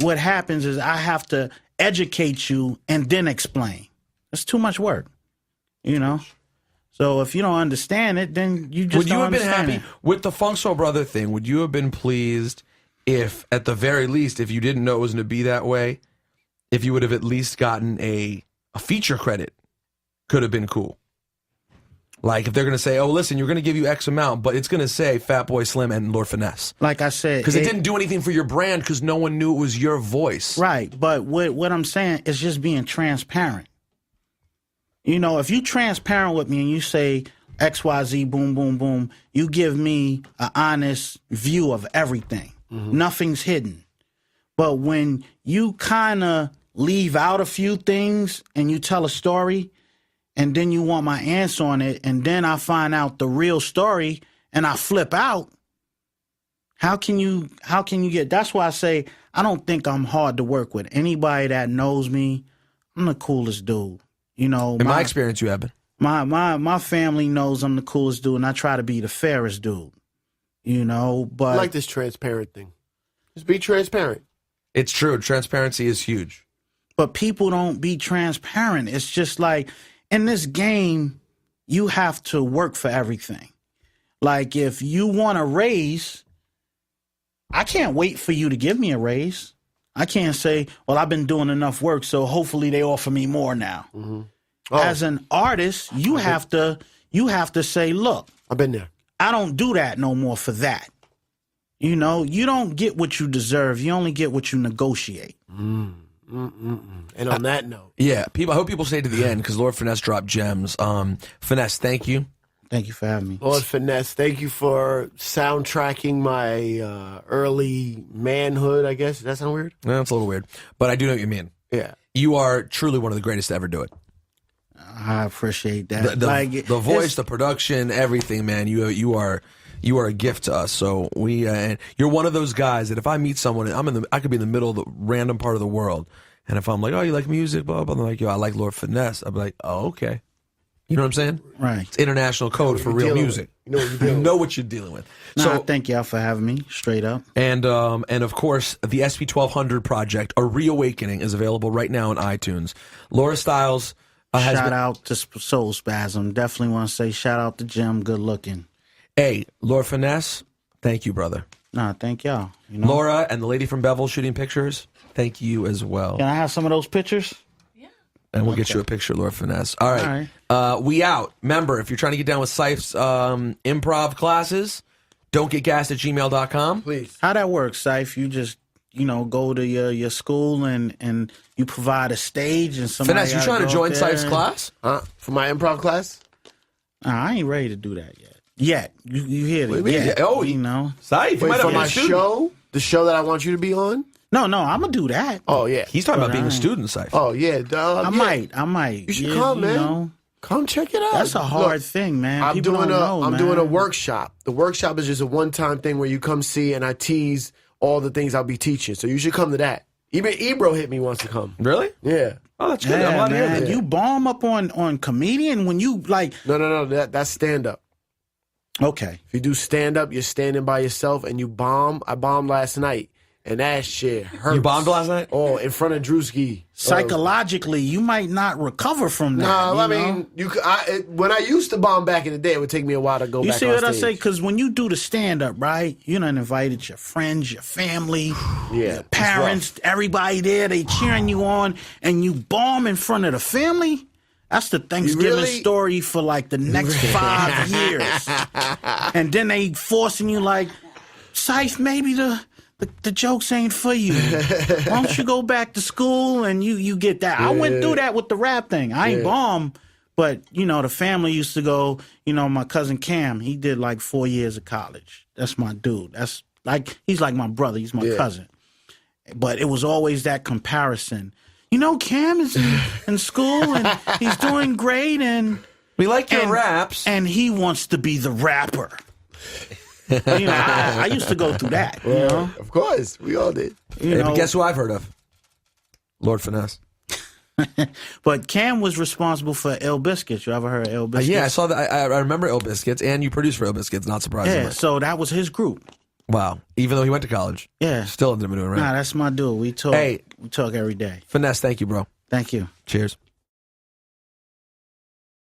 Speaker 5: what happens is I have to educate you and then explain. It's too much work, So if you don't understand it, then you just don't understand. Would you have been happy
Speaker 1: with the Funk Soul Brother thing? Would you have been pleased if, at the very least, if you didn't know it was going to be that way, if you would have at least gotten a feature credit? Could have been cool. Like if they're going to say, oh, listen, you're going to give you X amount, but it's going to say Fatboy Slim and Lord Finesse. Like
Speaker 5: I said.
Speaker 1: Because it didn't do anything for your brand because no one knew it was your voice.
Speaker 5: Right. But what I'm saying is just being transparent. If you transparent with me and you say XYZ, boom, boom, boom, you give me an honest view of everything. Nothing's hidden. But when you kind of leave out a few things and you tell a story and then you want my answer on it and then I find out the real story and I flip out, how can you get... That's why I say I don't think I'm hard to work with. Anybody that knows me, I'm the coolest dude. In
Speaker 1: my experience, you have been.
Speaker 5: My family knows I'm the coolest dude and I try to be the fairest dude. But
Speaker 2: I like this transparent thing. Just be transparent.
Speaker 1: It's true. Transparency is huge.
Speaker 5: But people don't be transparent. It's just like, in this game, you have to work for everything. Like, if you want a raise, I can't wait for you to give me a raise. I can't say, well, I've been doing enough work, so hopefully they offer me more now. As an artist, you have to say, look,
Speaker 2: I've been there.
Speaker 5: I don't do that no more for that. You don't get what you deserve. You only get what you negotiate.
Speaker 2: And on that note.
Speaker 1: Yeah, I hope people stay to the end because Lord Finesse dropped gems. Finesse, thank you.
Speaker 5: Thank you for having me.
Speaker 2: Lord Finesse, thank you for soundtracking my early manhood, I guess. Does that sound weird?
Speaker 1: No, it's a little weird. But I do know what you mean.
Speaker 2: Yeah.
Speaker 1: You are truly one of the greatest to ever do it.
Speaker 5: I appreciate that.
Speaker 1: The voice, the production, everything, man. You are a gift to us. So and you're one of those guys that if I meet someone, I could be in the middle of the random part of the world, and if I'm like, oh, you like music, blah blah, I'm like, yo, I like Lord Finesse. I'll be like, oh, okay. You know what I'm saying?
Speaker 5: Right.
Speaker 1: It's international code for real music.
Speaker 2: You
Speaker 1: know what you're dealing with.
Speaker 5: So thank y'all for having me. Straight up.
Speaker 1: And of course, the SP1200 project, A Reawakening, is available right now on iTunes. Laura Styles.
Speaker 5: Shout out to Soul Spasm. Definitely want to say shout out to Jim. Good looking.
Speaker 1: Hey, Lord Finesse, thank you, brother.
Speaker 5: Nah, thank y'all.
Speaker 1: Laura and the lady from Bevel shooting pictures, thank you as well.
Speaker 5: Can I have some of those pictures?
Speaker 1: Yeah. And we'll get you a picture, Lord Finesse. All right. We out. Remember, if you're trying to get down with Ciph's improv classes, don'tgetgassed@gmail.com.
Speaker 2: Please.
Speaker 5: How that works, Ciph? You just, go to your school and you provide a stage and somebody.
Speaker 1: Finesse, you trying to join Ciph's class?
Speaker 2: For my improv class?
Speaker 5: I ain't ready to do that yet. You hear it?
Speaker 2: Yeah.
Speaker 1: Oh, Ciph,
Speaker 2: wait, for my show? The show that I want you to be on?
Speaker 5: No, I'm gonna do that.
Speaker 2: Oh yeah,
Speaker 1: he's talking about being a student, Ciph.
Speaker 2: Oh yeah, dog.
Speaker 5: I might.
Speaker 2: You should come, man. Come check it out.
Speaker 5: That's a hard thing, man.
Speaker 2: I'm doing a workshop. The workshop is just a one-time thing where you come see and I tease all the things I'll be teaching. So you should come to that. Even Ebro hit me once to come.
Speaker 1: Really?
Speaker 2: Yeah.
Speaker 1: Oh, that's good. I'm
Speaker 5: Yeah,
Speaker 1: glad to hear
Speaker 5: man.
Speaker 1: that.
Speaker 5: You bomb up on comedian when you like.
Speaker 2: No. That's stand up.
Speaker 5: Okay.
Speaker 2: If you do stand up, you're standing by yourself and you bomb. I bombed last night, and that shit hurts.
Speaker 1: You bombed last night?
Speaker 2: Oh, in front of Drewski.
Speaker 5: Psychologically, you might not recover from that.
Speaker 2: No, I
Speaker 5: you know?
Speaker 2: mean, when I used to bomb back in the day, it would take me a while to go
Speaker 5: You
Speaker 2: back
Speaker 5: see
Speaker 2: on
Speaker 5: what I
Speaker 2: stage.
Speaker 5: say? Because when you do the stand up, right? You done invited your friends, your family, your parents, everybody there. They cheering you on, and you bomb in front of the family. That's the Thanksgiving story for like the next 5 years. And then they forcing you like, Ciph, maybe the jokes ain't for you. Why don't you go back to school and you get that? I went through that with the rap thing. I ain't bomb, but you know, the family used to go, you know, my cousin Cam, he did like 4 years of college. That's my dude. That's like, he's like my brother. He's my cousin. But it was always that comparison. You know, Cam is in school and he's doing great and
Speaker 1: we like your raps.
Speaker 5: And he wants to be the rapper. You know, I used to go through that. You know?
Speaker 2: Of course, we all did.
Speaker 5: You know,
Speaker 1: but guess who I've heard of? Lord Finesse.
Speaker 5: But Cam was responsible for Ill Biscuits. You ever heard of Ill Biscuits?
Speaker 1: Yeah, I saw that. I remember Ill Biscuits, and you produced for Ill Biscuits, not surprisingly.
Speaker 5: Yeah, so that was his group.
Speaker 1: Wow. Even though he went to college.
Speaker 5: Yeah.
Speaker 1: Still ended up doing rap.
Speaker 5: Nah, that's my dude. We talk every day.
Speaker 1: Finesse, thank you, bro.
Speaker 5: Thank you.
Speaker 1: Cheers.